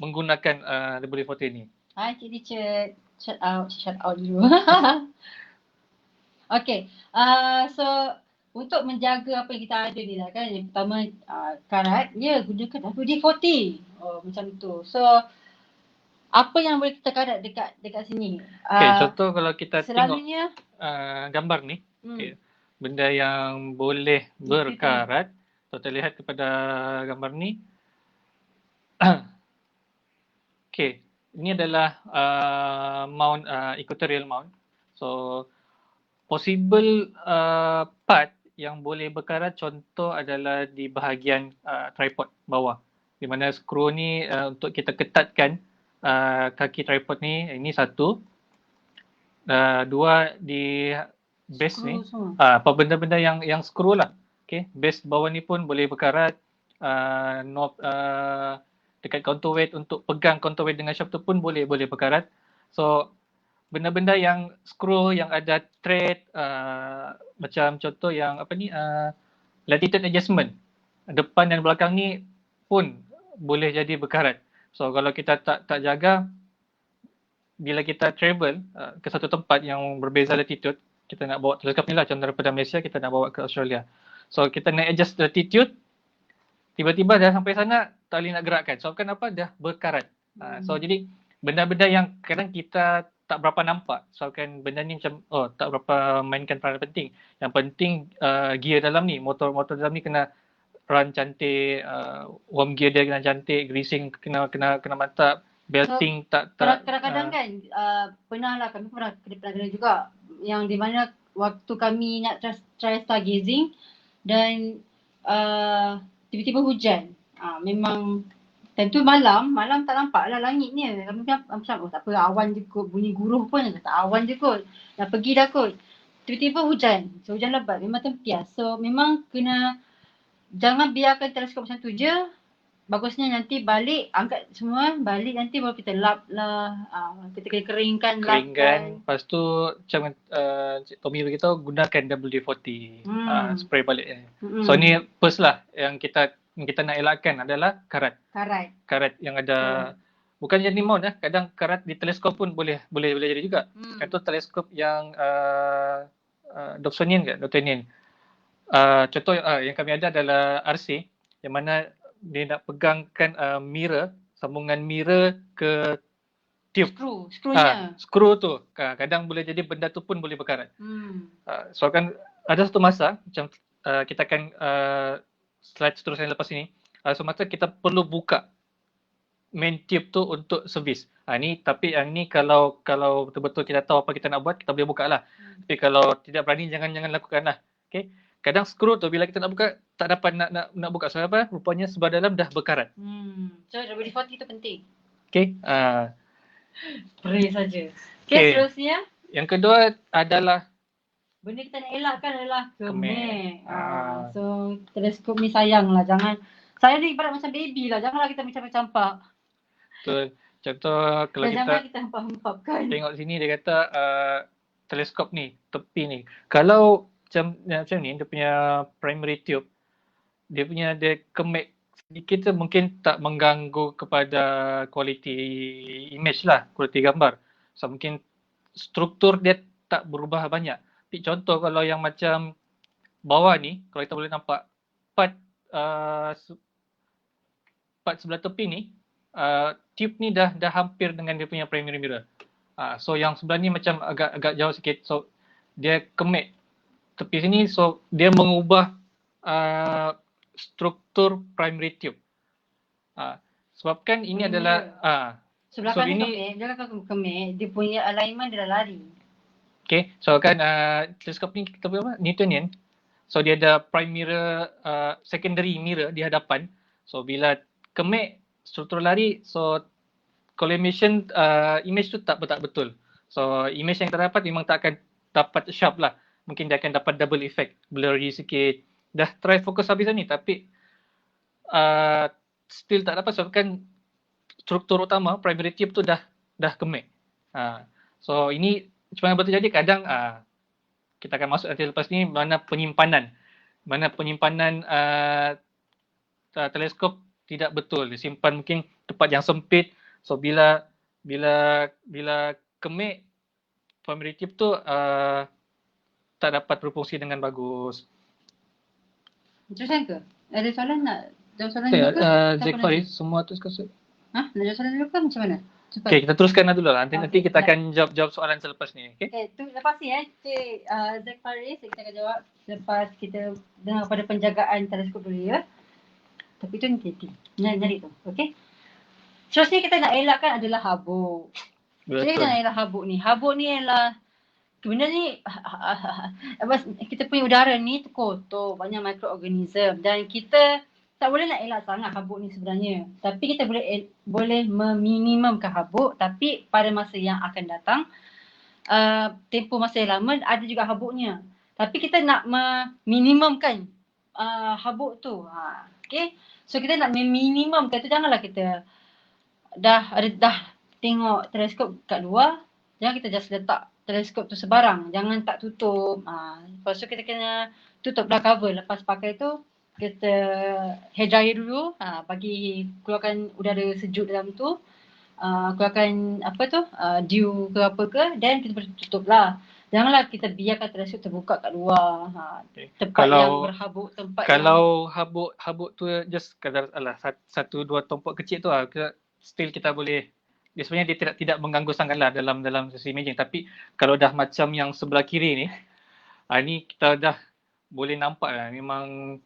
menggunakan WD-40 ni. Hai Cik Richard, shout out dulu. Okay, so untuk menjaga apa yang kita ada ni lah kan, yang pertama karat, gunakan WD-40. Macam tu. So apa yang boleh kita karat dekat sini? Contoh kalau kita selalunya, tengok gambar ni, benda yang boleh berkarat, kita lihat kepada gambar ni. Ini adalah mount, equatorial mount. So possible part yang boleh berkarat, contoh adalah di bahagian tripod bawah, di mana skru ni untuk kita ketatkan kaki tripod ni, ini satu. Dua di base skru ni. Apa benda-benda yang skru lah. Base bawah ni pun boleh berkarat. Knob dekat counterweight untuk pegang counterweight dengan shaft tu pun boleh berkarat. So benda-benda yang skru yang ada thread, macam contoh yang latitude adjustment depan dan belakang ni pun boleh jadi berkarat. So kalau kita tak jaga, bila kita travel ke satu tempat yang berbeza latitude, kita nak bawa teleskop ni lah, contoh daripada Malaysia kita nak bawa ke Australia. So kita nak adjust latitude, tiba-tiba dah sampai sana tak boleh nak gerakkan. So kenapa? Dah berkarat. So jadi benda-benda yang kadang kita tak berapa nampak. So kan benda ni macam tak berapa mainkan peranan penting. Yang penting gear dalam ni, motor dalam ni kena run cantik, warm gear dia kena cantik, greasing kena mantap, belting so, kadang-kadang kan kami pernah kena juga yang di mana waktu kami nak try stargazing dan tiba-tiba hujan. Memang Time tu malam tak nampak lah langit ni. Kami macam oh tak apa, awan je kot, bunyi guruh pun tak awan je kot. Dah pergi dah kot. Tiba-tiba hujan. So hujan lebat, memang tempias. So memang kena, jangan biarkan teleskop macam tu je. Bagusnya nanti balik, angkat semua, balik nanti baru kita lap lah. Kita kena keringkan, lapkan. Lepas tu macam Cik Tommy beritahu gunakan WD-40 spray balik. So ni first lah yang kita nak elakkan adalah karat. Karat yang ada bukan jadi mount kadang karat di teleskop pun boleh jadi juga. Itu teleskop yang Dobsonian contoh yang kami ada adalah RC yang mana dia nak pegangkan mirror, sambungan mirror ke tube. Skru tu. Kadang boleh jadi benda tu pun boleh berkarat. So kan ada satu masa macam kita akan slide seterusnya lepas ini. So masa kita perlu buka main tube tu untuk servis. Tapi yang ni kalau betul-betul kita tahu apa kita nak buat, kita boleh buka lah. Tapi kalau tidak berani, jangan lakukan lah. Okay. Kadang skru tu bila kita nak buka tak dapat nak buka. Sebab apa? Rupanya sebelah dalam dah berkarat. So WD-40 tu penting. Okay. Spray saja. Okay, seterusnya. Yang kedua adalah benda kita nak elakkan adalah kemek. So teleskop ni sayang lah. Jangan, saya ni ibarat macam baby lah. Janganlah kita campak-campak. Betul. Contoh kalau kita hempap-hempapkan. Tengok sini dia kata teleskop ni, tepi ni. Kalau macam ni, dia punya primary tube, dia kemek sedikit tu mungkin tak mengganggu kepada kualiti image lah, kualiti gambar. So mungkin struktur dia tak berubah banyak. Tapi contoh kalau yang macam bawah ni, kalau kita boleh nampak part sebelah tepi ni, tube ni dah hampir dengan dia punya primary mirror. So yang sebelah ni macam agak jauh sikit. So dia kemek tepi sini, so dia mengubah struktur primary tube. Sebabkan ini adalah sebelah kanan kemek, dia punya alignment dia dah lari. Okay, so kan teleskop ni kita apa? Newtonian. So dia ada prime mirror, secondary mirror di hadapan. So bila kemek struktur lari, so collimation image tu tak betul. So image yang terdapat memang tak akan dapat sharp lah. Mungkin dia akan dapat double effect, blurry sikit. Dah try fokus habis ni tapi still tak dapat sebabkan struktur utama primary tube tu dah kemek. So ini macam mana betul jadi kadang kita akan masuk nanti lepas ni mana penyimpanan teleskop tidak betul, disimpan mungkin tempat yang sempit. So bila kemek primary tube tu tak dapat berfungsi dengan bagus. Macam ke? Ada soalan nak? Jawab soalan dulu ke? Jack Faris, semua tu sekali. Nak jawab soalan dulu ke macam mana? Cepat. Okay, kita teruskan dulu lah. Nanti kita akan jawab soalan selepas ni. Okay, tu lepas ni Cik Zack Faris kita akan jawab selepas kita dengar pada penjagaan teleskop dulu ya. Tapi tu nanti. Nyari tu. Okay. Seterusnya kita nak elakkan adalah habuk. Jadi kita nak elak habuk ni. Habuk ni adalah sebenarnya kita punya udara ni kotor, banyak mikroorganism dan kita tak boleh nak elak sangat habuk ni sebenarnya. Tapi kita boleh meminimumkan habuk, tapi pada masa yang akan datang tempoh masa yang lama ada juga habuknya. Tapi kita nak meminimumkan habuk tu. Okay. So kita nak meminimumkan tu, janganlah kita dah tengok teleskop kat luar, jangan kita just letak teleskop tu sebarang, jangan tak tutup. Lepas tu kita kena tutup dah cover. Lepas pakai tu kita hair dryer dulu, bagi keluarkan udara sejuk dalam tu, keluarkan dew ke apa ke, dan kita boleh tutup lah. Janganlah kita biarkan teleskop terbuka kat luar. Tempat yang berhabuk, kalau habuk tu just kadar satu dua tompok kecil tu still kita boleh. Dia sebenarnya dia tidak mengganggu sangatlah dalam sesi imaging. Tapi kalau dah macam yang sebelah kiri ni, ni kita dah boleh nampak lah. Memang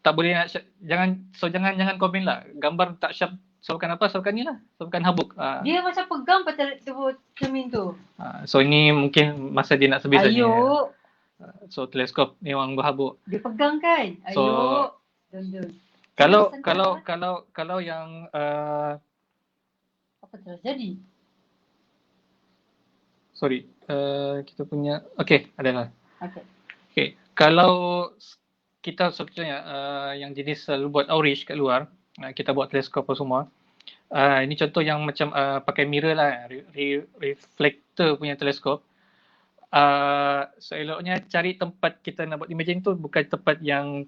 tak boleh nak jangan komen lah. Gambar tak sharp sebabkan apa? Sebabkan ni lah. Sebabkan habuk. Dia macam pegang cermin tu. So ini mungkin masa dia nak servis saja. So teleskop memang berhabuk. Dia pegang kan? Ayo. Kalau yang apa terjadi? Sorry, kita punya adalah. Okay. Kalau kita sebetulnya yang jenis selalu buat outreach kat luar, kita buat teleskop apa semua. Ini contoh yang macam pakai mirror lah, reflector punya teleskop. Seeloknya cari tempat kita nak buat imaging tu bukan tempat yang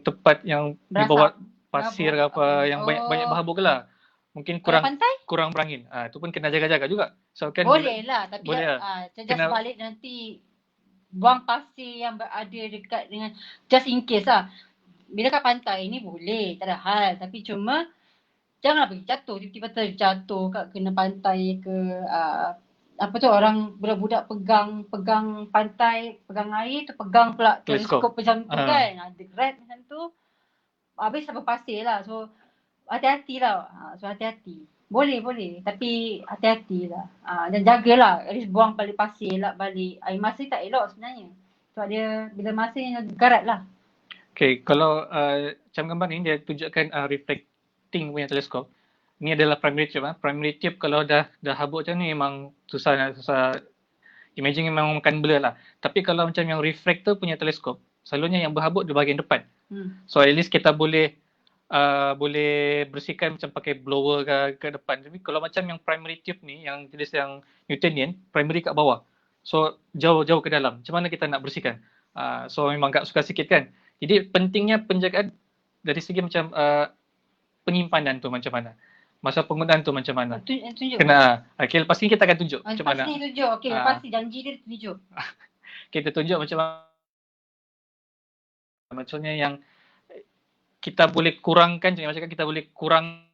tempat yang di bawah pasir ke apa, yang banyak berhabuk ke lah. Mungkin kurang berangin. Itu pun kena jaga-jaga juga. So kan boleh lah, tapi just balik nanti buang pasir yang berada dekat dengan, just in case lah. Bila kat pantai ni boleh, tak ada hal. Tapi cuma janganlah pergi jatuh, tiba-tiba terjatuh kat kena pantai ke apa tu, orang budak-budak pegang pantai, pegang air tu, pegang pula teleskop macam tu kan. Ada grab macam tu. Habis sampai pasir lah. So hati-hati lah. So hati-hati. Boleh. Tapi hati-hati lah. Dan jagalah. At least buang balik pasir lah balik. Air masin tak elok sebenarnya. Sebab dia bila masin garat lah. Okay, kalau macam gambar ni dia tunjukkan reflecting punya teleskop. Ni adalah primary tube. Primary tube kalau dah habuk macam ni memang susah imaging memang makan blur lah. Tapi kalau macam yang refractor punya teleskop, selalunya yang berhabuk di bahagian depan. So at least kita boleh bersihkan macam pakai blower ke depan. Tapi kalau macam yang primary tube ni, yang jenis yang Newtonian, primary kat bawah. So jauh ke dalam. Macam mana kita nak bersihkan? So memang agak susah sikit kan. Jadi pentingnya penjagaan dari segi macam penyimpanan tu macam mana. Masa penggunaan tu macam mana. Tunjuk. Kena. Okay, lepas ni kita akan tunjuk macam mana. Lepas ni tunjuk. Okay, lepas ni janji dia tunjuk. Kita tunjuk macam mana. Maksudnya yang kita boleh kurangkan, macam kita boleh kurang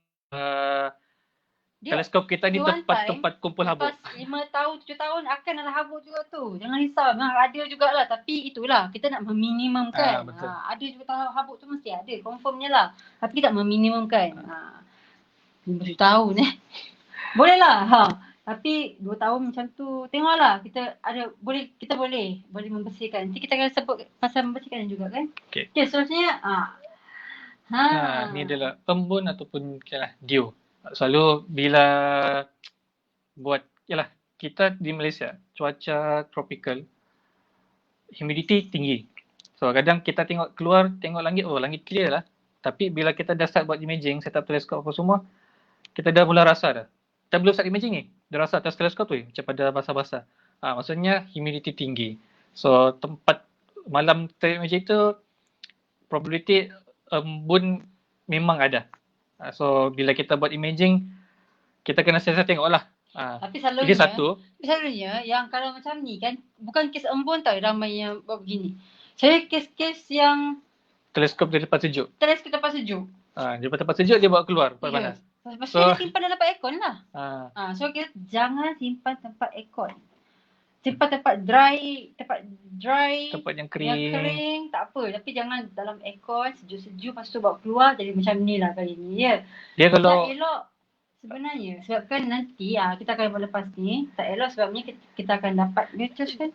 teleskop kita ni tempat kumpul habuk. Lepas 5 tahun, 7 tahun akan ada habuk juga tu. Jangan risau. Memang ada jugalah. Tapi itulah, kita nak meminimumkan. Ada juga habuk tu mesti ada. Confirmnya lah. Tapi kita nak meminimumkan. 5 tahun boleh lah. Tapi 2 tahun macam tu, tengoklah. Kita boleh membersihkan. Nanti kita akan sebut pasal membersihkan juga kan. Okay, seterusnya ni adalah embun ataupun dio. Selalu bila buat, kita di Malaysia cuaca tropical, humidity tinggi. So kadang kita tengok keluar, tengok langit, langit clear lah. Tapi bila kita dah start buat imaging, set up teleskop apa semua, kita dah mula rasa dah. Kita belum start imaging ni, dah rasa atas teleskop tu macam pada basah-basah. Maksudnya humidity tinggi. So tempat malam imaging tu, probability embun memang ada. So bila kita buat imaging, kita kena sentiasa tengok lah. Tapi selalunya yang kalau macam ni kan, bukan kes embun tau ramai yang buat begini. Saya kes-kes yang teleskop di tempat sejuk. Di tempat sejuk dia bawa keluar tempat panas. Pasti dia simpan dalam tempat aircon lah. So kita jangan simpan tempat aircon. Simpan tempat dry, tempat yang kering tak apa, tapi jangan dalam aircon sejuk-sejuk, lepas tu bawa keluar jadi macam ni lah kali ni ya. Dia kalau tak elok sebenarnya, sebabkan nanti kita akan buat lepas ni, tak elok sebabnya kita akan dapat mutus kan.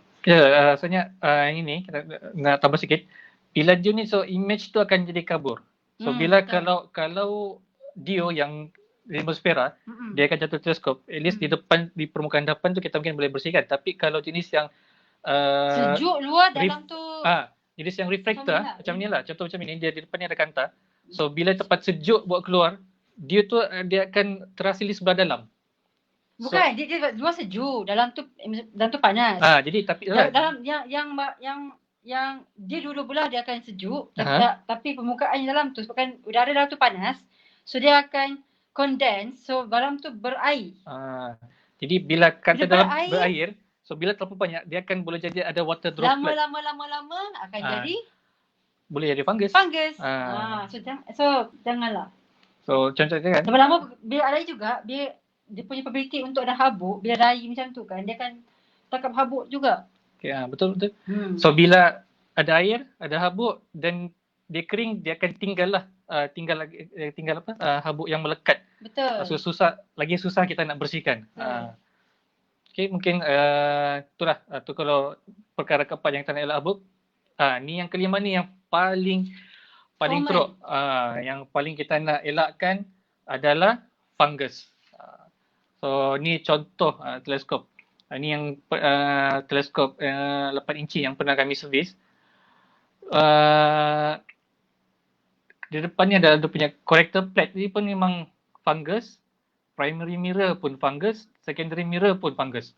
Sebenarnya ini kita nak tambah sikit. Bila dia ni, so image tu akan jadi kabur. So bila kalau dio yang atmosfera, dia akan jatuh teleskop. At least di permukaan depan tu kita mungkin boleh bersihkan. Tapi kalau jenis yang sejuk luar dalam tu, jenis yang refractor macam ni lah. Contoh macam ni, dia di depan ni ada kanta. So bila tempat sejuk buat keluar, dia dia akan terhasil di sebelah dalam. Bukan, dia luar sejuk, dalam tu panas. Jadi tapi dalam yang dia dulu belah dia akan sejuk, tapi permukaan dalam tu sebabkan udara dalam tu panas, so dia akan condense, so dalam tu berair. Jadi bila kanta dalam berair, so bila terlalu banyak dia akan boleh jadi ada water droplet. Lama akan jadi boleh jadi fungus. So janganlah. So contohnya kan, lama bila ada air juga, dia punya probability untuk ada habuk, bila ada air macam tu kan, dia akan tangkap habuk juga. Okay, betul. So bila ada air, ada habuk dan dia kering, dia akan tinggal habuk yang melekat. Betul. So lagi susah kita nak bersihkan. Okay, mungkin itulah tu kalau perkara keempat yang tak nak elak habuk. Ni yang kelima ni yang paling paling teruk. Yang paling kita nak elakkan adalah fungus. So ni contoh teleskop. Ini yang teleskop 8 inci yang pernah kami servis. Di depannya ada dia punya corrector plate ni pun memang fungus. Primary mirror pun fungus. Secondary mirror pun fungus.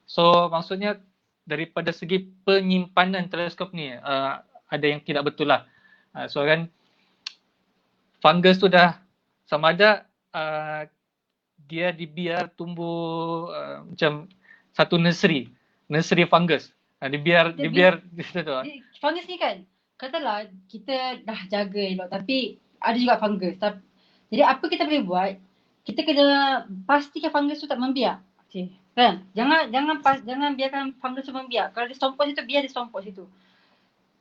So maksudnya daripada segi penyimpanan teleskop ni ada yang tidak betul lah. So kan fungus tu dah sama ada dia dibiar tumbuh macam satu nursery fungus. Dibiar fungus ni kan, katalah kita dah jaga elok tapi ada juga fungus. Jadi apa kita boleh buat? Kita kena pastikan fungus tu tak membiak. Okay. Kan? Jangan biarkan fungus tu membiak. Kalau dia stompot situ, biar dia stompot situ.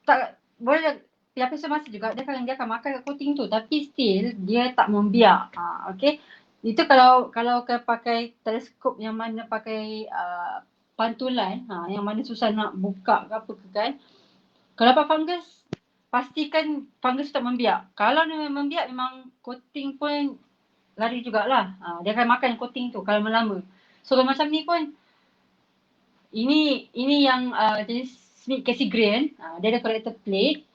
Tak boleh. Tapi semasa juga dia akan makan kat coating tu, tapi still dia tak membiak. Okay. Itu kalau pakai teleskop yang mana pakai pantulan, yang mana susah nak buka ke apa ke kan. Kalau dapat fungus, pastikan fungus tak membiak. Kalau dia membiak, memang coating pun lari jugalah. Dia akan makan coating tu kalau lama. So kalau macam ni pun, ini yang jenis Smith Cassegrain. Dia ada corrector plate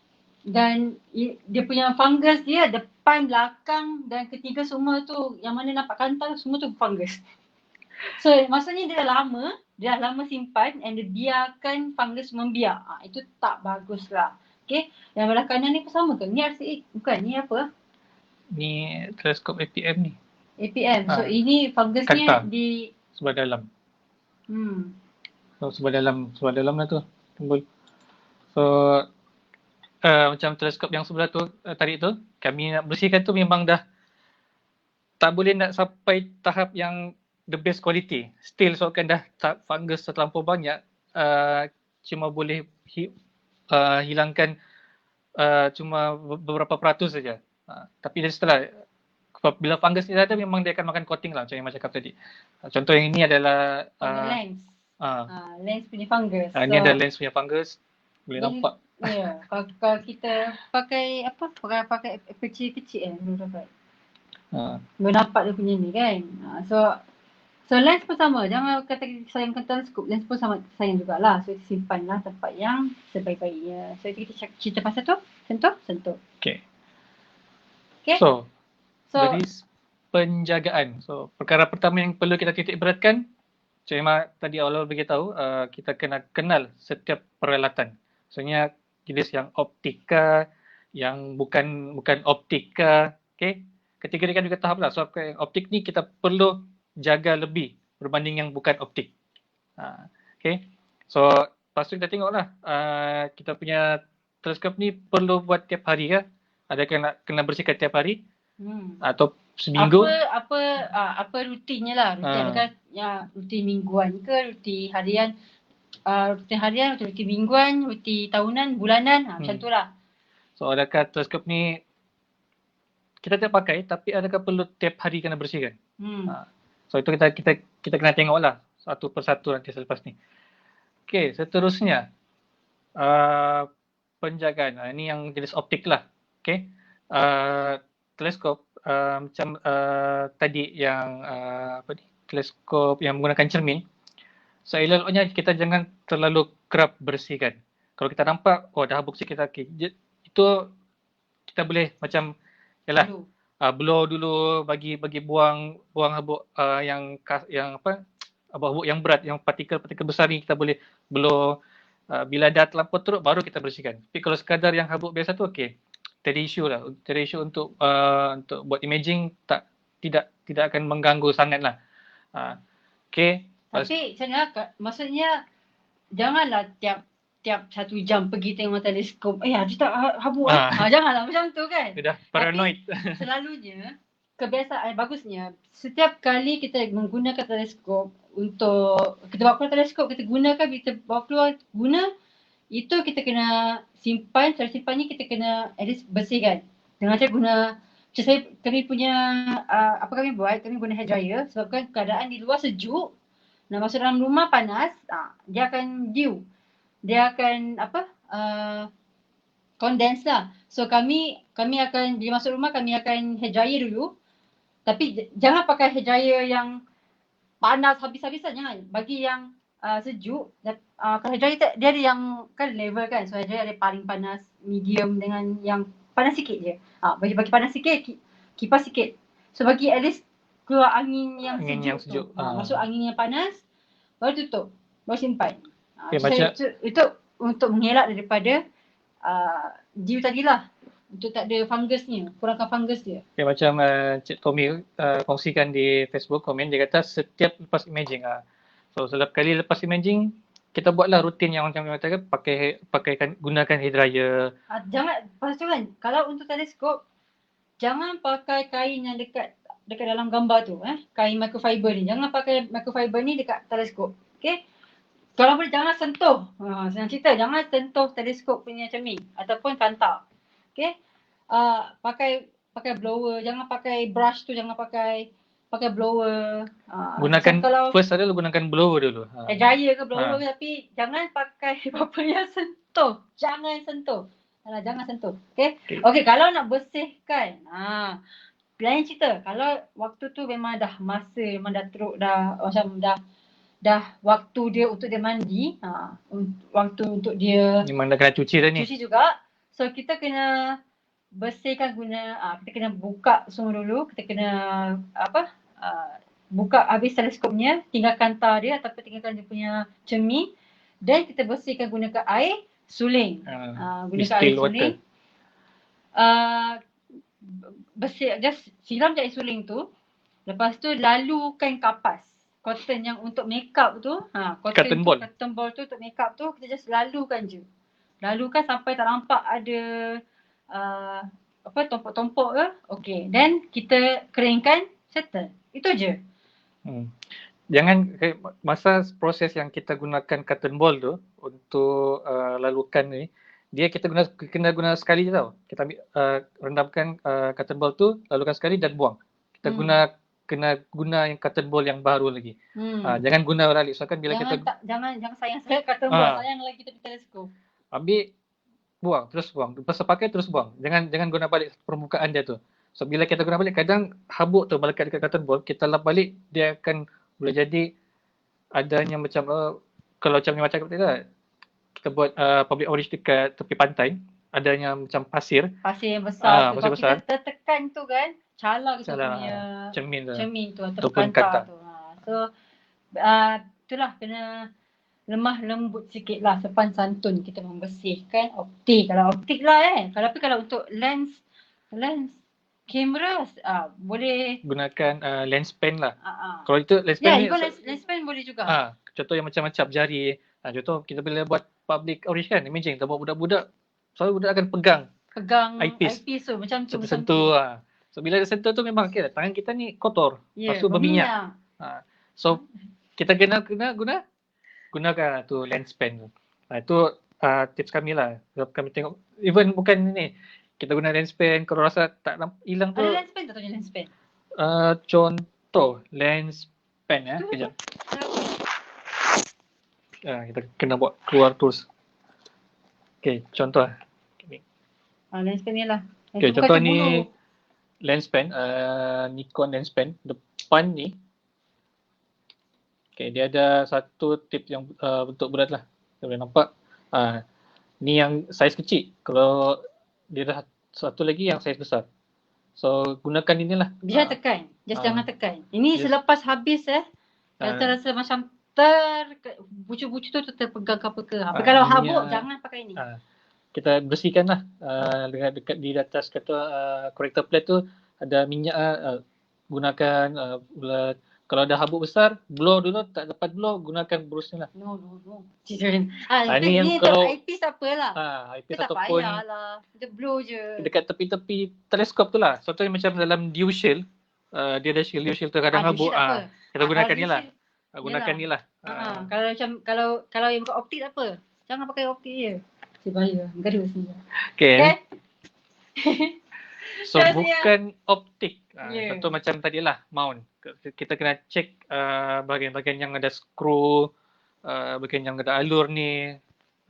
dan dia punya fungus dia depan, belakang dan ketiga semua tu yang mana nampak kantang semua tu fungus. So maksudnya dia dah lama simpan and dia biarkan fungus membiak. Itu tak bagus lah. Okay. Yang belah kanan ni pun sama ke? Ni RCA bukan? Ni apa? Ni teleskop APM ni. APM. So ini fungusnya di sebelah dalam. So sebelah dalam lah tu timbul. So macam teleskop yang sebelah tu tadi tu kami nak bersihkan tu memang dah tak boleh nak sampai tahap yang the best quality. Still so kan dah fungus terlampau banyak, cuma boleh hilangkan cuma beberapa peratus saja. Tapi setelah bila fungus ni ada memang dia akan makan coating lah macam yang Mas cakap tadi. Contoh yang ini adalah lens. Lens punya fungus. Ini ada lens punya fungus. Boleh nampak. Ya, kalau kita pakai pakai kecil-kecil boleh dapat. Boleh nampak dia punya ni kan. So lens pun sama. Jangan kata kita sayangkan teleskop. Lens pun sama sayang jugalah. So kita simpanlah tempat yang sebaik-baiknya. So kita cerita pasal tu. Sentuh. Okay. So dari penjagaan. So perkara pertama yang perlu kita titik beratkan, Cik Emma tadi awal beritahu, kita kena kenal setiap peralatan. Maksudnya jenis yang optika, yang bukan optika. Okay. Ketiga dia kan juga tahap lah. So yang optik ni kita perlu jaga lebih berbanding yang bukan optik. Okay. So lepas tu kita tengoklah kita punya teleskop ni perlu buat tiap hari ke? Ada kena bersihkan tiap hari? Atau seminggu? Apa rutinnya lah. Adakah rutin mingguan ke, rutin harian, rutin mingguan, rutin tahunan, bulanan, macam tu lah. So adakah teleskop ni kita tak pakai tapi adakah perlu tiap hari kena bersihkan? So itu kita kena tengok lah satu persatu nanti selepas ni. Okay, seterusnya penjagaan. Ini yang jenis optik lah. Okay. Teleskop macam tadi yang teleskop yang menggunakan cermin. So eloknya kita jangan terlalu kerap bersihkan. Kalau kita nampak dah habuk sikit itu kita boleh macam blow dulu bagi buang habuk yang habuk yang berat, yang partikel besar ni kita boleh blow. Bila dah terlampau teruk baru kita bersihkan. Tapi kalau sekadar yang habuk biasa tu okey. Tiada isu lah. Tiada isu untuk buat imaging tidak akan mengganggu sangat lah. Okey. Tapi maksudnya janganlah tiap 1 jam pergi tengok teleskop. Dia tak habuk janganlah macam tu kan. Dia dah paranoid. Tapi selalunya kebiasaan bagusnya setiap kali kita menggunakan teleskop untuk kita bawa keluar teleskop, kita gunakan, kita bawa keluar guna, itu kita kena simpan. Cara simpannya kita kena at least bersihkan dengan cara guna kami punya kami guna hair dryer sebabkan keadaan di luar sejuk, nak masuk dalam rumah panas, dia akan dew. Dia akan condense lah. So kami akan bila masuk rumah kami akan hair dryer dulu. Tapi jangan pakai hair dryer yang panas habis-habisan, jangan. Bagi yang sejuk. Kalau hair dryer dia ada yang kan level kan. So hair dryer ada paling panas, medium dengan yang panas sikit je. Bagi panas sikit, kipas sikit. So bagi at least keluar angin yang sejuk tu. Masuk angin yang panas, baru tutup. Baru simpan. Itu untuk mengelak daripada dew tadilah. Untuk tak ada fungusnya, kurangkan fungus dia. Okay, macam Cik Tommy kongsikan di Facebook komen, dia kata setiap lepas imaging. So setiap kali lepas imaging, kita buatlah rutin yang macam katakan, gunakan hair dryer. Jangan, lepas tu kan, kalau untuk teleskop, jangan pakai kain yang dekat dalam gambar tu. Kain microfiber ni. Jangan pakai microfiber ni dekat teleskop. Okay? Kalau boleh jangan sentuh. Senang cerita, jangan sentuh teleskop punya cermin ataupun kanta. Okay? Pakai blower, jangan pakai brush tu, jangan pakai blower. Gunakan first adalah gunakan blower dulu. Dryer ke blower ke, tapi jangan pakai apa yang sentuh. Jangan sentuh. Okay, kalau nak bersihkan, lain cerita. Kalau waktu tu memang dah masa, memang dah teruk, dah macam dah waktu dia untuk dia mandi, waktu untuk dia memang dah kena cuci dah ni. Cuci juga. So kita kena bersihkan kita kena buka semua dulu. Kita kena buka habis teleskopnya, tinggalkan tar dia ataupun tinggalkan dia punya cermin, dan kita bersihkan gunakan air suling. Gunakan air suling. Bersih, just siram je air suling tu. Lepas tu lalukan kapas. Cotton yang untuk makeup tu, cotton ball tu untuk makeup tu, kita just lalukan je. Lalukan sampai tak nampak ada tompok-tompok ke. Okay. Then kita keringkan, settle. Itu je. Jangan, masa proses yang kita gunakan cotton ball tu untuk lalukan ni, dia kita kena guna sekali je tau. Kita ambil, rendamkan cotton ball tu, lalukan sekali dan buang. Kita kena guna yang cotton ball yang baru lagi. Jangan guna balik. So kan bila jangan sayang cotton ball, sayang lagi kita teleskop. Ambil, buang, terus buang. Lepas pakai terus buang. Jangan guna balik permukaan dia tu. So bila kita guna balik, kadang habuk tu melekat dekat cotton ball, kita lap balik, dia akan boleh jadi adanya macam kalau macam ni macam kita buat public outreach dekat tepi pantai, adanya macam pasir yang besar tu. Pasir besar. Kita tertekan tu kan, calar kita punya cermin tu ataupun kanta tu. So itulah, kena lemah lembut sikit lah, sopan santun kita membersihkan optik. Kalau optik lah kalau untuk lens kamera boleh gunakan lens pen lah. Kalau itu lens pen ni, lens pen boleh juga. Contoh yang macam-macam jari. Contoh kita bila buat public outreach kan, imaging kita buat budak-budak, selalu budak akan pegang eyepiece tu macam tu. Sentuh. So bila dia sentuh tu memang tangan kita ni kotor. Lepas tu berminyak. So kita gunakan tu lens pen tu. Itu tips kami lah. Kami tengok, even bukan ni, kita guna lens pen, kalau rasa tak hilang tu. Ada lens pen tak tanya lens pen? Contoh lens pen kejap. Kita kena buat keluar terus. Okay, contoh lens pen ni lah. Okay, contoh ni lens pen, Nikon lens pen. Depan ni, okay, dia ada satu tip yang bentuk bulat lah. Kita boleh nampak. Ni yang saiz kecil. Kalau dia dah satu lagi yang saiz besar. So gunakan inilah. Dia tekan. Jangan tekan. Ini selepas habis rasa macam bucu-bucu tu terpegang ke apa ke. Tapi kalau habuk jangan pakai ni. Kita bersihkanlah dekat di atas corrector plate tu ada minyak, gunakan kalau ada habuk besar, blow dulu, tak dapat blow, gunakan brush ni lah. No. Ini untuk eyepiece tak apalah. Eyepiece tak ataupun payahlah. Kita blow je. Dekat tepi-tepi teleskop tu lah. Contohnya macam dalam dew shield, dia ada dew shield tu kadang habuk. Kita gunakan ni lah. Gunakan ni lah. Kalau yang bukan optik tak apa. Jangan pakai optik je. Bahaya. Gaduh sini. Okay. So bukan optik. Contoh macam tadilah mount. Kita kena check bahagian-bahagian yang ada skru, bahagian yang ada alur ni.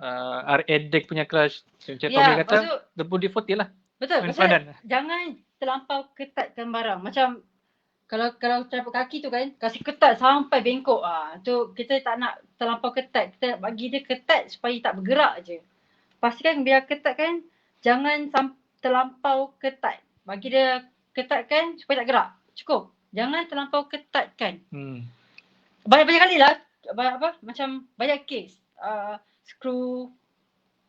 RA-Deck punya clutch. Macam Tom Ya, dia kata, debu default lah. betul. Main Pasal padan. jangan terlampau ketatkan barang. Macam kalau telapak kaki tu kan, kasih ketat sampai bengkok. Tu kita tak nak terlampau ketat. Kita bagi dia ketat supaya tak bergerak je. Pastikan biar ketat kan, jangan terlampau ketat. Bagi dia ketatkan supaya tak gerak. Cukup. Jangan terlampau ketatkan. Banyak-banyak kali lah. Macam banyak kes. Skru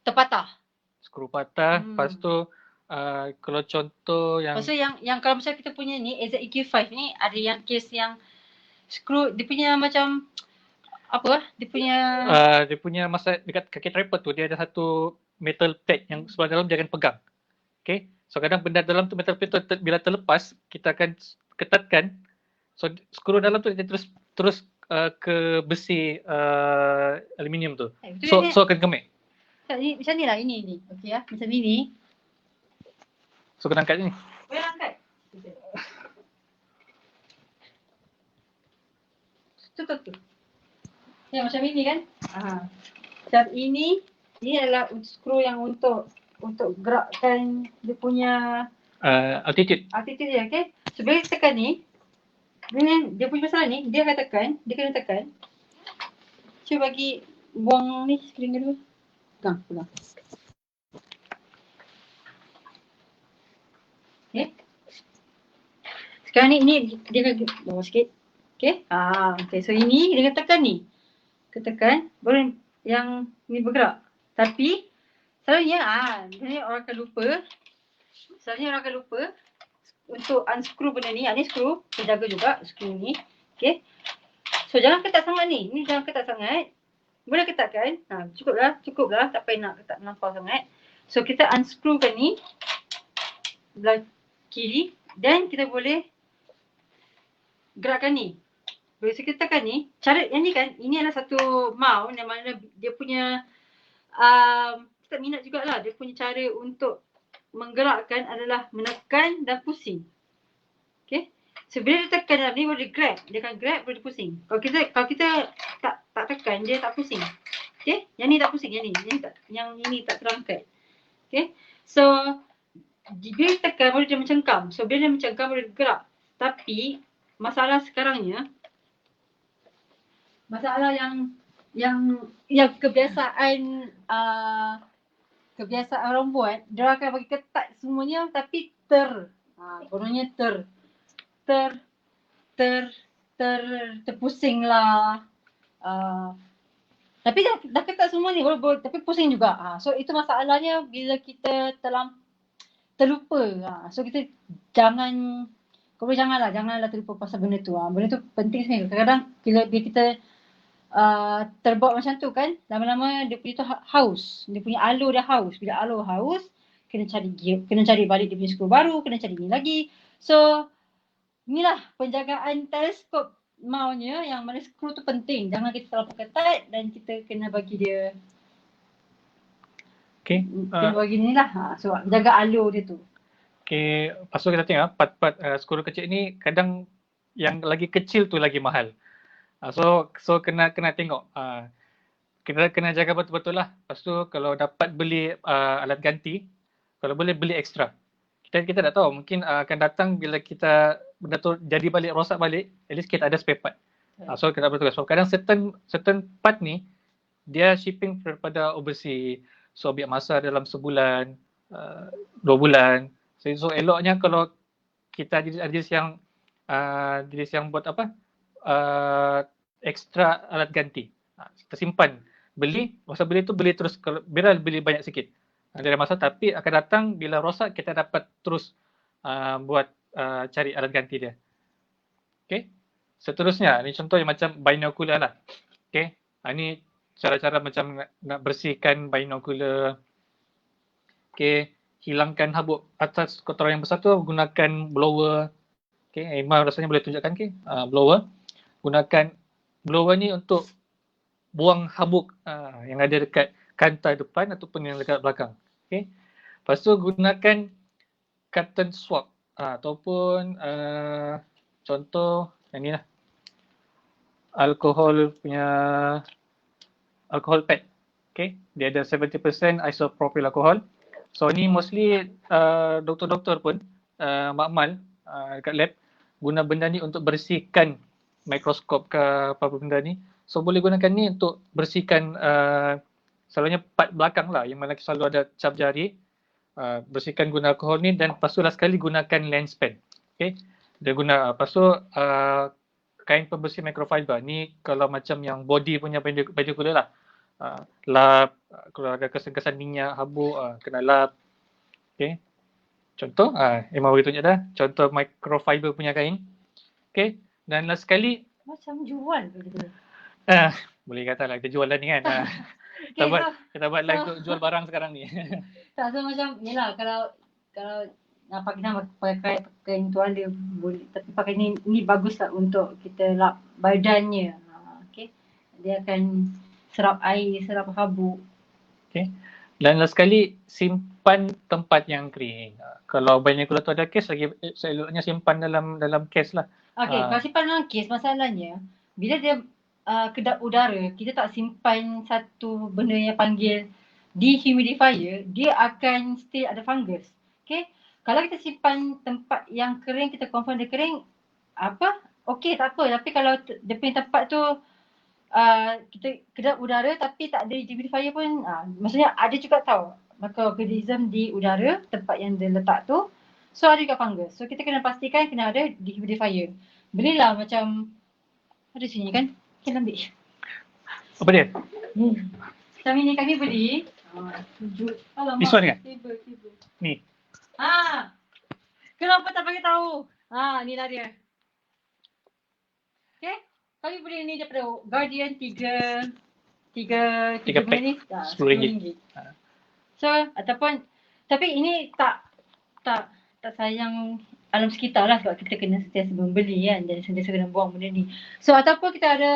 terpatah. Skru patah. Lepas tu kalau contoh yang... Lepas tu yang kalau macam kita punya ni, AZEQ5 ni ada yang kes yang skru, dia punya macam dia punya masa dekat kaki tripod tu, dia ada satu metal pad yang sebelah dalam dia akan pegang. Okay. So kadang benda dalam tu metal pad tu bila terlepas, kita akan ketatkan. So skru dalam tu dia terus ke besi aluminium tu. So akan kemik. Macam ni lah ini. Okay ya, macam ni. So kena angkat ni. Boleh angkat. Tu. Ya macam ini kan. Macam ini adalah skru yang untuk gerakkan dia punya altitude dia, okay. So bila tekan ni, dia punya masalah ni, dia kena tekan. Cuba bagi buang ni skrin dulu. Pegang. Okay. Sekarang ni dia akan bawah sikit. Okay. Okay. So ini dia akan tekan ni. Ketekan, baru yang ni bergerak. Tapi selalunya orang akan lupa. Untuk unscrew benda ni. Ni skru, kita jaga juga skru ni. Okay. So jangan ketat sangat ni. Ni jangan ketat sangat. Boleh ketatkan. Cukup lah. Tak payah nak ketat melampau sangat. So kita unscrew kan ni. Belah kiri. Dan kita boleh gerakkan ni. Bila kita tekan ni, cara yang ni kan, ini adalah satu mount yang mana dia punya, kita minat jugalah, dia punya cara untuk menggerakkan adalah menekan dan pusing. Okay. So bila dia tekan dalam ni, boleh grab. Dia akan grab, boleh pusing. Kalau kita tak tekan, dia tak pusing. Okay. Yang ni tak pusing, yang ini tak terangkat. Okay. So, bila dia tekan, boleh dia mencengkam. So bila dia mencengkam, boleh gerak. Tapi, masalah sekarangnya, yang kebiasaan orang buat, dia akan bagi ketat semuanya tapi kononnya terpusing lah. Tapi dah ketat semua ni, tapi pusing juga. So itu masalahnya bila kita terlupa. So kita janganlah terlupa pasal benda tu. Benda tu penting sebenarnya. Kadang-kadang bila kita terbawa macam tu kan, lama-lama dia punya tu haus. Dia punya alur dia haus. Bila alur haus, kena cari balik dia punya skru baru, kena cari ni lagi. So, inilah penjagaan teleskop mountnya yang mana skru tu penting. Jangan kita terlalu ketat dan kita kena bagi dia kena bagi ni lah. So, jaga alur dia tu. Okay, lepas tu kita tengok part-part skru kecil ni kadang yang lagi kecil tu lagi mahal. So kena tengok. Kita kena jaga betul-betul lah. Lepas tu kalau dapat beli alat ganti, kalau boleh beli ekstra. Kita tak tahu, mungkin akan datang bila kita benda tu jadi balik, rosak balik, at least kita ada spare part. So kita betul. So kadang certain part ni dia shipping daripada overseas. So ambil masa dalam sebulan, 2 bulan. So eloknya kalau kita ada jenis yang buat apa? Ekstra alat ganti. Kita simpan. Masa beli tu beli terus, bila beli banyak sikit. Ada masa, tapi akan datang bila rosak kita dapat terus buat cari alat ganti dia. Okay. Seterusnya, ni contoh yang macam binocular lah. Okay. Ini cara-cara macam nak bersihkan binocular. Okay. Hilangkan habuk atas kotoran yang besar tu gunakan blower. Okay. Emma rasanya boleh tunjukkan blower. Gunakan blower ni untuk buang habuk yang ada dekat kantai depan ataupun yang dekat belakang. Okay. Lepas tu gunakan cotton swab ataupun contoh yang ni lah. Alkohol pad. Okay, dia ada 70% isopropyl alcohol. So ni mostly doktor-doktor pun makmal dekat lab guna benda ni untuk bersihkan mikroskop ke apa-apa benda ni. So boleh gunakan ni untuk bersihkan selalunya part belakang lah yang mana selalu ada cap jari. Bersihkan guna alkohol ni dan lepas tu last sekali gunakan lens pen. Okay. Dia guna lepas tu kain pembersih microfiber ni kalau macam yang body punya baju kulit lah. Lap, kalau ada kesan-kesan minyak, habuk, kena lap. Okay. Contoh, memang begitu je dah. Contoh microfiber punya kain. Okay. Dan last sekali. Macam jual begitu. Boleh kata lah, kita jual dah ni kan. Kita buat live untuk jual barang sekarang ni. Tak, so macam ni lah, kalau pakai kain tuan dia boleh, tapi pakai ni bagus lah untuk kita lap badannya. Okay. Dia akan serap air, serap habuk. Okay. Dan last sekali, simpan tempat yang kering. Kalau binocular tu ada kes, lagi seloknya simpan dalam kes lah. Okay, kalau simpan dalam kes, masalahnya bila dia kedap udara, kita tak simpan satu benda yang panggil dehumidifier, dia akan still ada fungus. Okay, kalau kita simpan tempat yang kering, kita confirm dia kering, okay tak apa. Tapi kalau dia punya tempat tu kita kedap udara tapi tak ada dehumidifier pun, maksudnya ada juga tau microorganism di udara tempat yang dia letak tu. So ada juga fungus. So kita kena pastikan kena ada dehumidifier. Belilah macam ada sini kan. Kita ambil. Apa dia? Kami beli. This one kan? Ni. Kenapa tak bagi tahu? Ni lah dia. Okay. Kami beli ni daripada Guardian 3 pack ni RM10. So ataupun tapi ini tak sayang alam sekitar lah sebab kita kena sentiasa membeli kan dan sentiasa kena buang benda ni. So ataupun kita ada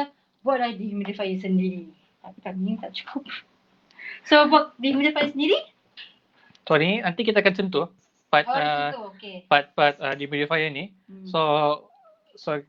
buatlah dehumidifier sendiri. Tapi kami tak cukup. So buat dehumidifier sendiri? Sorry, nanti kita akan sentuh part dehumidifier ni. So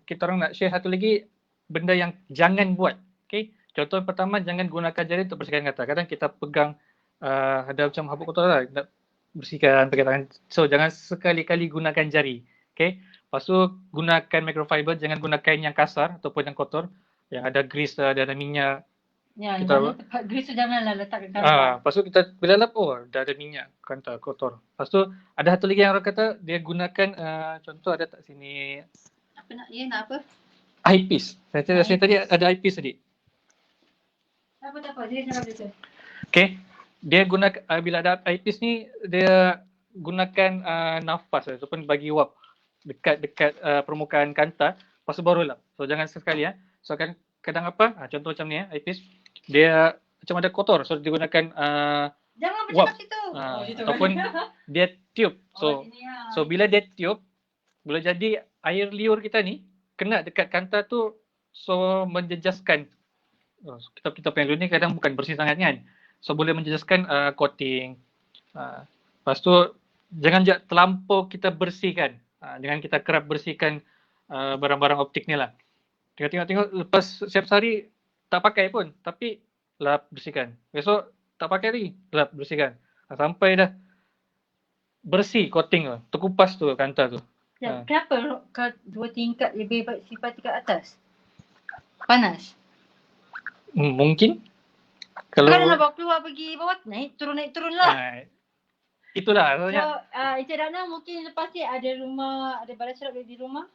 kita orang nak share satu lagi benda yang jangan buat. Okay. Contoh pertama, jangan gunakan jari untuk bersihkan kata. Kadang kita pegang ada macam habuk kotor lah, nak bersihkan pakai tangan. So jangan sekali-kali gunakan jari. Okay. Lepas tu gunakan microfiber, jangan guna kain yang kasar ataupun yang kotor. Yang ada grease, ada minyak. Ya, tempat grease tu janganlah letak kat kanta. Lepas tu kita bila lap, dah ada minyak kanta kotor. Lepas tu ada satu lagi yang orang kata, dia gunakan contoh ada tak sini. Nak apa? Eyepiece. Saya tadi ada eyepiece tadi. Tak apa. Dia cakap dia tu. Okay. Dia gunakan, bila ada eyepiece ni, dia gunakan nafas ataupun bagi wap dekat permukaan kanta. Lepas tu baru lap. So jangan sekali So kadang apa, contoh macam ni eyepiece. Dia macam ada kotor. So dia gunakan jangan wap. macam situ. Ataupun dia tiup. So bila dia tiup, boleh jadi air liur kita ni kena dekat kanta tu, so menjejaskan. Kita punya liur ni kadang bukan bersih sangat kan. So boleh menjejaskan coating. Lepas tu jangan terlampau kita bersihkan. Jangan kita kerap bersihkan barang-barang optik ni lah. Tengok lepas setiap hari tak pakai pun, tapi lap bersihkan. Besok tak pakai lagi, lap bersihkan. Sampai dah bersih coating tu, terkupas tu kanta tu. Kenapa dua tingkat lebih baik simpan tingkat atas? Panas? Mungkin. Kalau nak bawa keluar pergi bawah, naik turun lah. Itulah. So, Encik Dana mungkin lepas ni ada balas serap di rumah.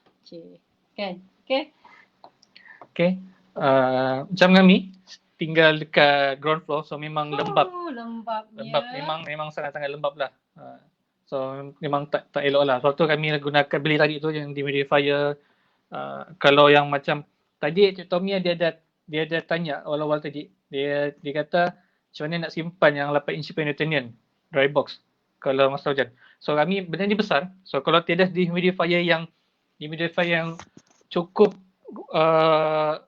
Kan? Okay. Macam kami tinggal dekat ground floor, so memang lembab. Lembabnya. Memang sangat-sangat lembab lah. So memang tak elok lah. Sebab tu kami beli tadi tu yang dehumidifier. Kalau yang macam tadi Cik Tommy dia ada tanya awal-awal tadi. Dia kata macam mana nak simpan yang 8 inci Newtonian dry box kalau masa hujan. So kami benda ni besar. So kalau tiada dehumidifier yang cukup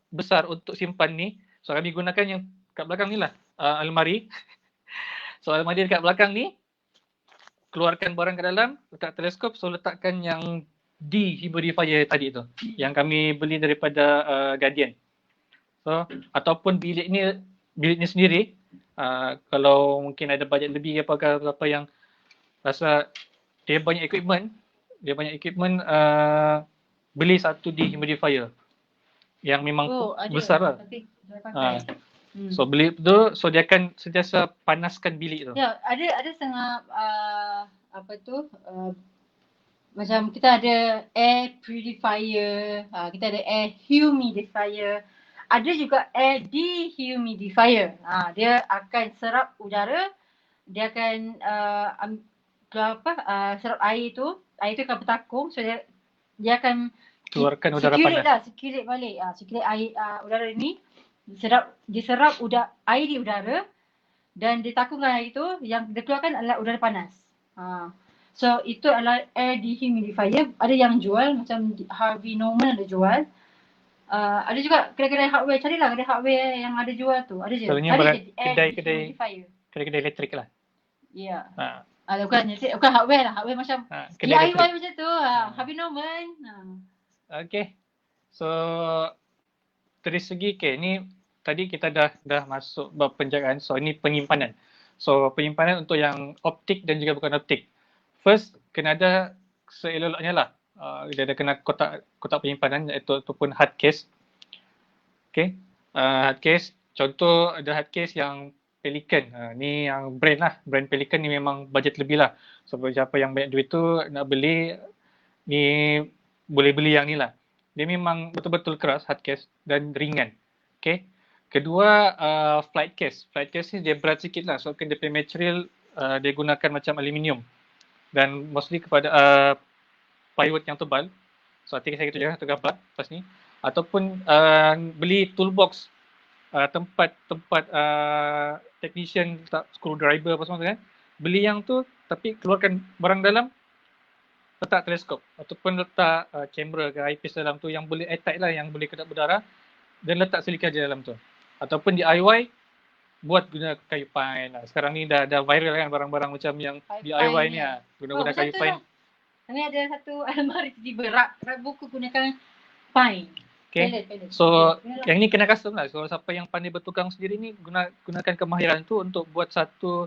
besar untuk simpan ni, so kami gunakan yang kat belakang ni lah, almari. So almari dekat belakang ni, keluarkan barang ke dalam, letak teleskop, so letakkan yang dehumidifier tadi tu yang kami beli daripada Guardian. So ataupun bilik ni sendiri Kalau mungkin ada bajet lebih apa yang rasa dia banyak equipment, beli satu dehumidifier yang memang Ada besar lah. tapi dah pakai. So beli tu, so dia akan sentiasa panaskan bilik tu. Ya, ada setengah apa tu macam kita ada air purifier, kita ada air humidifier, ada juga air dehumidifier. Dia akan serap udara, dia akan serap air tu akan bertakung, so dia akan Keluarkan udara panas. Circulate balik. Circulate air udara ni diserap air di udara dan ditakungkan air tu, yang dikeluarkan adalah udara panas. So itu adalah air dehumidifier. Ada yang jual macam Harvey Norman ada jual. Ada juga kedai-kedai hardware, carilah kedai hardware yang ada jual tu. Ada je. Kedai-kedai elektrik lah. Ya. Bukan hardware lah, hardware macam DIY macam tu. Harvey Norman. Okay. So dari segi ni tadi kita dah masuk bab penjagaan. So ini penyimpanan. So penyimpanan untuk yang optik dan juga bukan optik. First kena ada seelok-eloknya lah. Dia ada kena kotak penyimpanan iaitu ataupun hard case. Okay. Hard case. Contoh ada hard case yang Pelican. Ni yang brand lah. Brand Pelican ni memang bajet lebih lah. So siapa yang banyak duit tu nak beli, ni boleh beli yang ni lah. Dia memang betul-betul keras, hard case dan ringan. Okay. Kedua, flight case. Flight case ni dia berat sikit lah. So dia punya material dia gunakan macam aluminium. Dan mostly kepada plywood yang tebal. So nanti saya tunjukkan satu gambar lepas ni. Ataupun beli toolbox, tempat technician letak screwdriver apa semua tu kan. Beli yang tu tapi keluarkan barang dalam, letak teleskop ataupun letak kamera ke eyepiece dalam tu yang boleh airtight lah, yang boleh kedap berdarah, dan letak silika je dalam tu. Ataupun DIY, buat guna kayu pine lah. Sekarang ni dah viral kan barang-barang macam yang DIY ni lah. Guna kayu pine. Kami ada satu almari tiba rak buku gunakan pine. Okay. So yang ni kena custom lah. So siapa yang pandai bertukang sendiri ni gunakan kemahiran tu untuk buat satu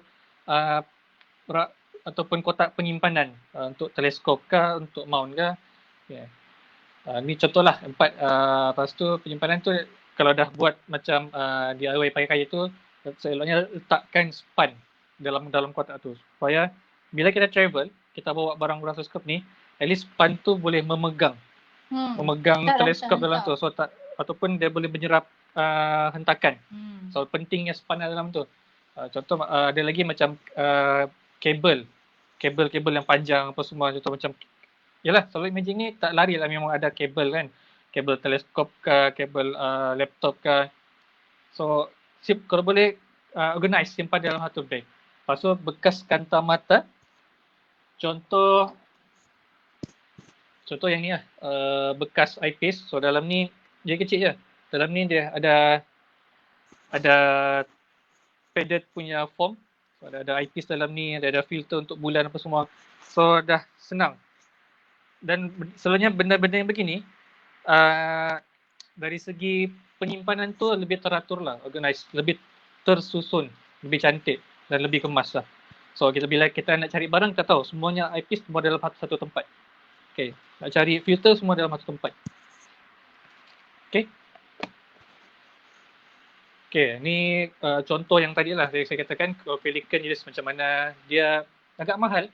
rak ataupun kotak penyimpanan untuk teleskop ke, untuk mount ke. Yeah. Ni contohlah 4. Lepas tu penyimpanan tu kalau dah buat macam DIY pakai kayu tu, seeloknya letakkan span dalam kotak tu supaya bila kita travel, kita bawa barang-barang teleskop ni, at least span tu boleh memegang teleskop dalam tu. So ataupun dia boleh menyerap hentakan. So pentingnya span dalam tu. Contoh ada lagi macam kabel yang panjang apa semua, contoh macam yalah, solar imaging ni tak lari lah, memang ada kabel kan, kabel teleskop ke, kabel laptop ke. So kalau boleh organize, simpan dalam satu bag. Lepas tu bekas kanta mata, contoh yang ni lah, bekas eyepiece. So dalam ni dia kecil je, dalam ni dia ada padded punya foam. So ada eyepiece dalam ni, ada filter untuk bulan apa semua. So dah senang. Dan selalunya benda-benda yang begini dari segi penyimpanan tu lebih teratur lah, organize, lebih tersusun, lebih cantik dan lebih kemas lah. So bila kita nak cari barang, kita tahu semuanya eyepiece semua dalam satu tempat. Okay. Nak cari filter semua dalam satu tempat. Okay. Okay, ni contoh yang tadi lah saya katakan, Pelican jenis macam mana. Dia agak mahal,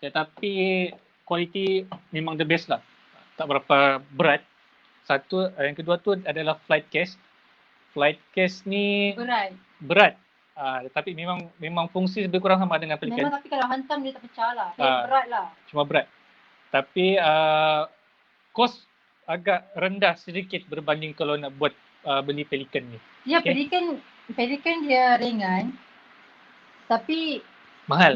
tetapi kualiti memang the best lah. Tak berapa berat. Satu, yang kedua tu adalah flight case. Flight case ni berat. Tapi memang fungsi lebih kurang sama dengan Pelican. Memang, tapi kalau hantam dia tak pecah lah. Berat lah. Cuma berat. Tapi kos agak rendah sedikit berbanding kalau nak buat beli Pelican ni. Ya, okay. Pelican dia ringan tapi mahal.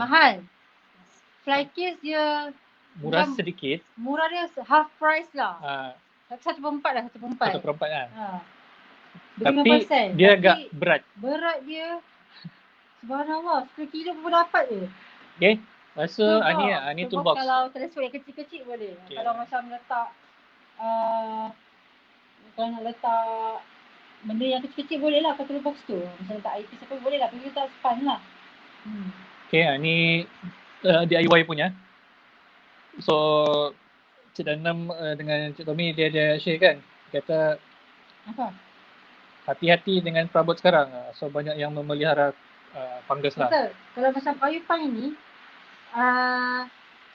Flight case dia murah sedikit. Murah dia half price lah. 1/4 lah. 1/4 lah. Tapi dia agak berat. Berat dia. Subhanallah, 10 kilo pun dapat je. Okay. Rasa ni toolbox. Kalau teleskop yang kecil-kecil boleh. Okay. Kalau macam letak kalau nak letak benda yang kecil-kecil boleh lah kau taruh box tu. Macam letak eyepiece apa boleh lah, tapi letak span lah. Okay, ni DIY punya. So, Cik Danam dengan Cik Tommy dia ada share kan. Dia kata Apa? hati-hati dengan perabot sekarang. So, banyak yang memelihara fungus lah. Betul. Kalau macam kayu pine ni,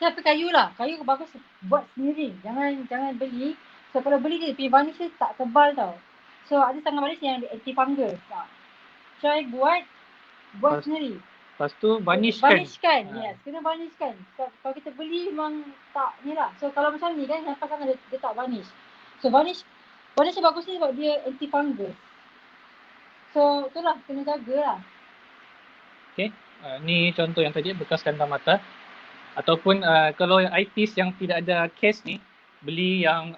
siapa kayu lah. Kayu bagus buat sendiri. Jangan beli. So kalau beli dia punya varnish dia tak tebal tau. So ada setengah varnish yang anti fungus. Try buat sendiri. Lepas tu varnish kan. Yes, kena varnish kan. Kalau kita beli memang tak ni lah. So kalau macam ni kan, nampak kan dia tak varnish. So varnish yang bagus ni sebab dia anti fungus. So itulah, kena jagalah. Okay, ni contoh yang tadi bekas kantang mata. Ataupun kalau yang eyepiece yang tidak ada case ni, beli yang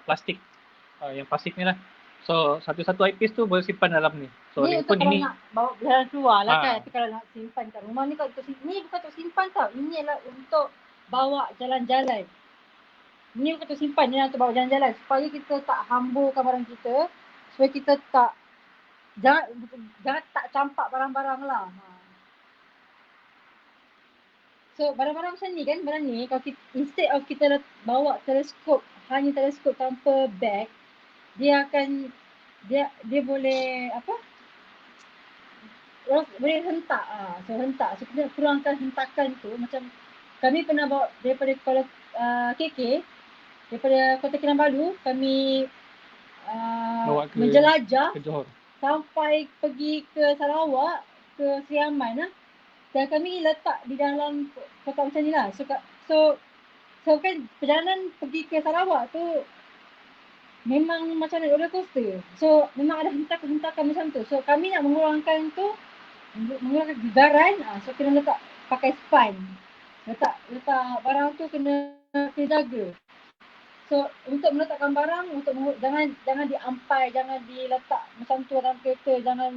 plastik. Yang plastik ni lah. So satu-satu eyepiece tu boleh simpan dalam ni. So ni untuk kalau nak bawa jalan keluar lah kan. Tapi kalau nak simpan kat rumah ni, kalau untuk ni bukan untuk simpan tau. Ini adalah untuk bawa jalan-jalan. Ni bukan untuk simpan, ni untuk bawa jalan-jalan. Supaya kita tak hamburkan barang kita. Supaya kita tak jangan tak campak barang-barang lah. So barang-barang macam ni kan, barang ni kalau kita, instead of kita bawa teleskop, hanya teleskop tanpa bag, dia akan dia boleh apa? Boleh hentak. So hentak. So kita kurangkan hentakan tu. Macam kami pernah bawa daripada Kuala KK, daripada Kota Kinabalu, kami menjelajah ke Johor, sampai pergi ke Sarawak, ke Seri Aman lah. Dan kami letak di dalam kotak macam ni lah. So kan perjalanan pergi ke Sarawak tu memang macam naik roller coaster. So memang ada hentakan-hentakan macam tu. So kami nak mengurangkan tu, mengurangkan gegaran. So kena letak pakai span. Letak barang tu kena jaga. So untuk meletakkan barang, jangan diampai, jangan diletak macam tu dalam kereta, jangan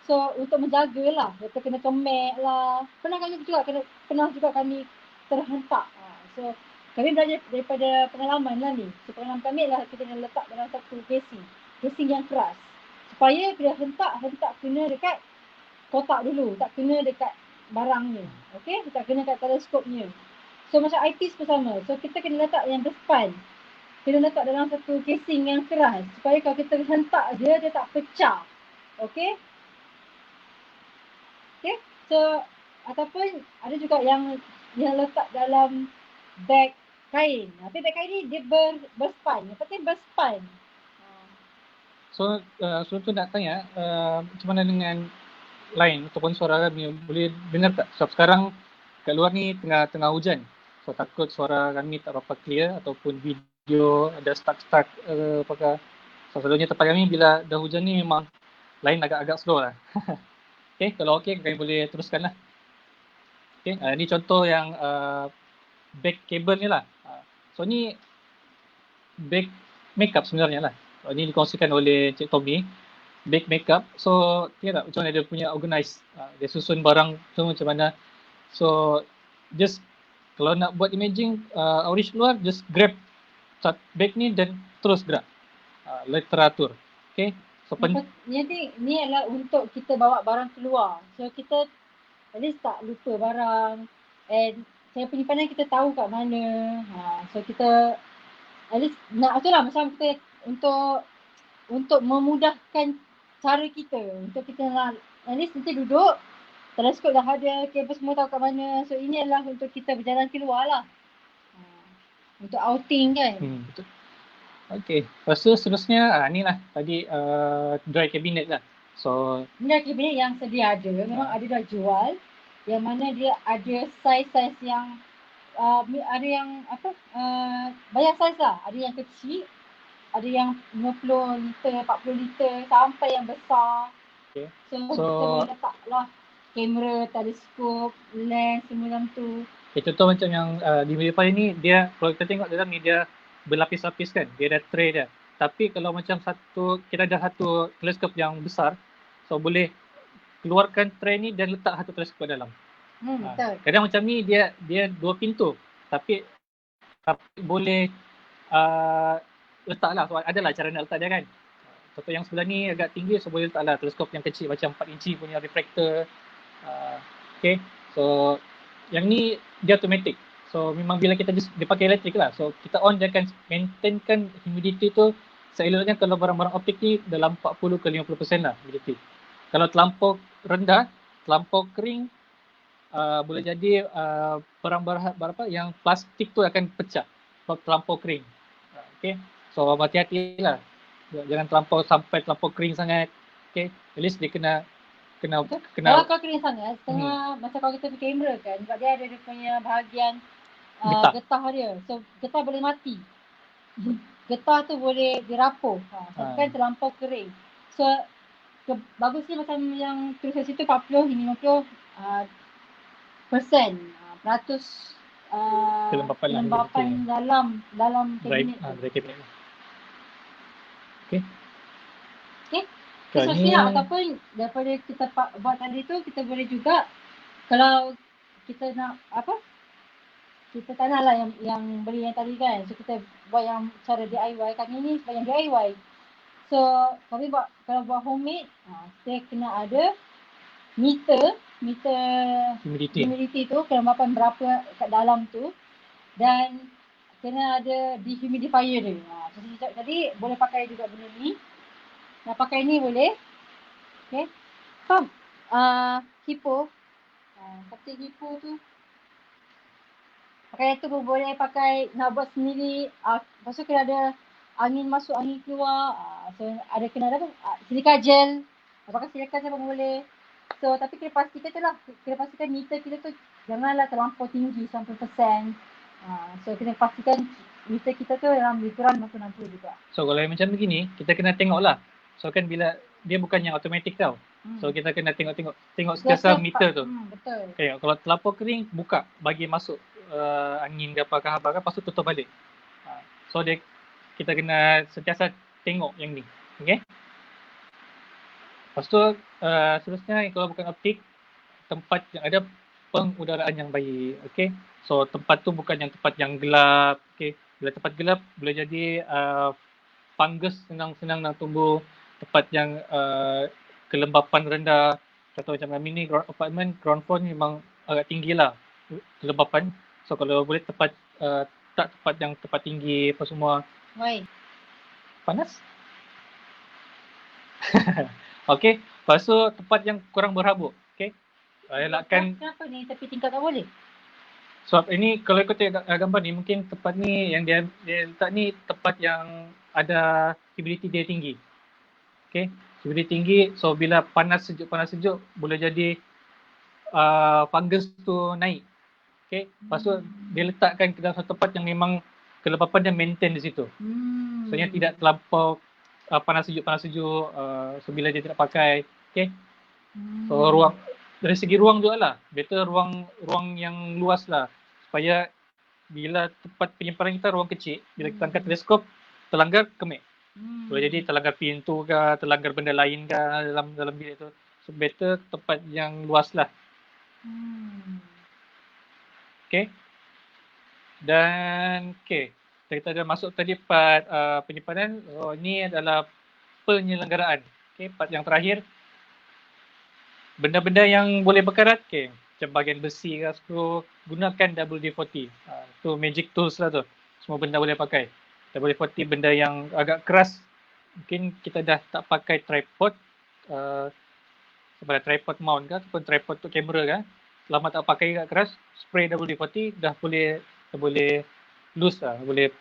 So untuk menjagalah, kita kena kemek lah. Pernah juga kami terhentak. So kami belajar daripada pengalaman lah ni. So pengalaman kami lah kita kena letak dalam satu casing yang keras. Supaya bila hentak kena dekat kotak dulu, tak kena dekat barangnya. Okay, tak kena dekat teleskopnya. So macam eyepiece pun sama. So kita kena letak yang berspan. Kena letak dalam satu casing yang keras. Supaya kalau kita hentak dia tak pecah. Okay. Okay, so ataupun ada juga yang letak dalam beg kain. Tapi beg kain ni dia berspan. Yang penting berspan. So tu nak tanya, macam mana dengan line ataupun suara kami boleh dengar tak? Sebab sekarang kat luar ni tengah hujan. So takut suara kami tak berapa clear ataupun video ada stuck apakah. So selalunya tempat kami bila dah hujan ni memang line agak-agak slow lah. Okay, kalau okay kami boleh teruskan lah. Okay, ni contoh yang back cable ni lah. So ni back makeup sebenarnya lah. Ini dikongsikan oleh Cik Tommy. Back makeup. So tengok tak macam mana dia punya organize. Dia susun barang tu macam mana. So just kalau nak buat imaging Aurish keluar, just grab bag ni dan terus gerak. Literatur. Okay. So ni adalah untuk kita bawa barang keluar. So kita at least tak lupa barang. And saya penyimpanan kita tahu kat mana. So kita at least nak itulah macam kita untuk memudahkan cara kita. Untuk kita nak at least nanti duduk, teleskop dah ada, kabel semua tahu kat mana. So ini adalah untuk kita berjalan keluar lah. Untuk outing kan. Betul. Okay. Lepas tu seterusnya ni lah tadi dry cabinet lah. So dry cabinet yang sedia ada. Memang ada dah jual. Yang mana dia ada saiz-saiz yang ada yang banyak saiz lah. Ada yang kecil, ada yang 50 liter, 40 liter sampai yang besar. Okay. So kita boleh letak lah kamera, teleskop, lens semua dalam tu. Okay, contoh macam yang di Mediafire ni, dia kalau kita tengok dalam ni dia berlapis-lapis kan. Dia ada tray dia. Tapi kalau macam kita ada satu teleskop yang besar, so boleh keluarkan tray ni dan letak satu teleskop dalam. Betul. Kadang macam ni dia dua pintu. Tapi boleh letak lah. So, adalah cara nak letak dia kan. Contoh yang sebelah ni agak tinggi, so boleh letaklah teleskop yang kecil macam 4 inci punya refractor. Okay, so yang ni dia automatic. So memang bila kita dia pakai elektrik lah. So kita on, dia akan maintainkan humidity tu seeloknya. Kalau barang-barang optik ni dalam 40 ke 50% lah humidity. Kalau terlampau rendah, terlampau kering, boleh jadi barang-barang apa yang plastik tu akan pecah kalau terlampau kering. Okay, so hati-hatilah, jangan sampai terlampau kering sangat. Okay, at least dia kena kalau kering sangat setengah macam kalau kita pakai kamera kan, sebab dia ada dia punya bahagian getah dia, so getah boleh mati. Getah tu boleh dirapuh sebab kan terlampau kering. So bagusnya macam yang tulis situ 40 hingga 50 persen peratus kelembapan dalam kabinet tu. Okay. So ataupun daripada kita buat tadi tu, kita boleh juga kalau kita nak kita tak nak lah yang beli yang tadi kan, so kita buat yang cara DIY. Kami ni sebab yang DIY, so kami kalau buat homemade, kita kena ada meter humidity tu, kelembapan berapa kat dalam tu, dan kena ada dehumidifier dia. Jadi boleh pakai juga benda ni. Nak pakai ni boleh. Okay. Faham? Hipo. Seperti hipo tu. Pakai tu pun boleh pakai, nak buat sendiri. Lepas tu kena ada angin masuk, angin keluar. So ada kena ada silika gel. Pakai silika gel pun boleh. So tapi kena pastikan tu lah. Kena pastikan meter kita tu janganlah terlampau tinggi 90%. So kena pastikan meter kita tu dalam lebih kurang 60 juga. So kalau macam begini, kita kena tengok lah. So kan bila dia bukan yang automatic tau. So kita kena tengok sentiasa meter tu. Betul. Okay, kalau terlampau kering, buka, bagi masuk angin ke apakah, lepas tu tutup balik. So kita kena sentiasa tengok yang ni. Okay. Lepas tu seterusnya, kalau bukan optik, tempat yang ada pengudaraan yang baik. Okay. So tempat tu bukan yang tempat yang gelap. Okay. Bila tempat gelap, boleh jadi fungus senang nak tumbuh. Tempat yang kelembapan rendah. Contoh macam kami ni, apartment ground floor ni memang agak tinggi lah kelembapan. So kalau boleh tak tempat yang tempat tinggi apa semua. Why? Panas? Okay. Lepas tu tempat yang kurang berhabuk. Okay. Kenapa ni tepi tingkat tak boleh? Sebab ini kalau ikut gambar ni, mungkin tempat ni yang dia letak ni tempat yang ada humidity dia tinggi. Okay, humidity tinggi, so bila panas sejuk boleh jadi fungus tu naik. Okay, lepas tu dia letakkan ke dalam satu tempat yang memang kelembapan dia maintain di situ. So nya tidak terlampau panas sejuk. So bila dia tidak pakai, okay. So dari segi ruang juga lah, better ruang yang luas lah, supaya bila tempat penyimpanan kita ruang kecil, bila kita angkat teleskop, terlanggar kemik. Boleh jadi terlanggar pintu ke, terlanggar benda lain ke dalam bilik tu. So better tempat yang luas lah. Okay. Dan okay, kita dah masuk tadi part penyimpanan. So ni adalah penyelenggaraan. Okay, part yang terakhir, benda-benda yang boleh berkarat. Okay, macam bahagian besi ke, skru, gunakan WD-40. Tu magic tools lah tu. Semua benda boleh pakai. WD-40, benda yang agak keras, mungkin kita dah tak pakai tripod, sebagai tripod mount ke ataupun tripod untuk kamera ke, lama tak pakai agak keras, spray WD-40 dah boleh loose lah, boleh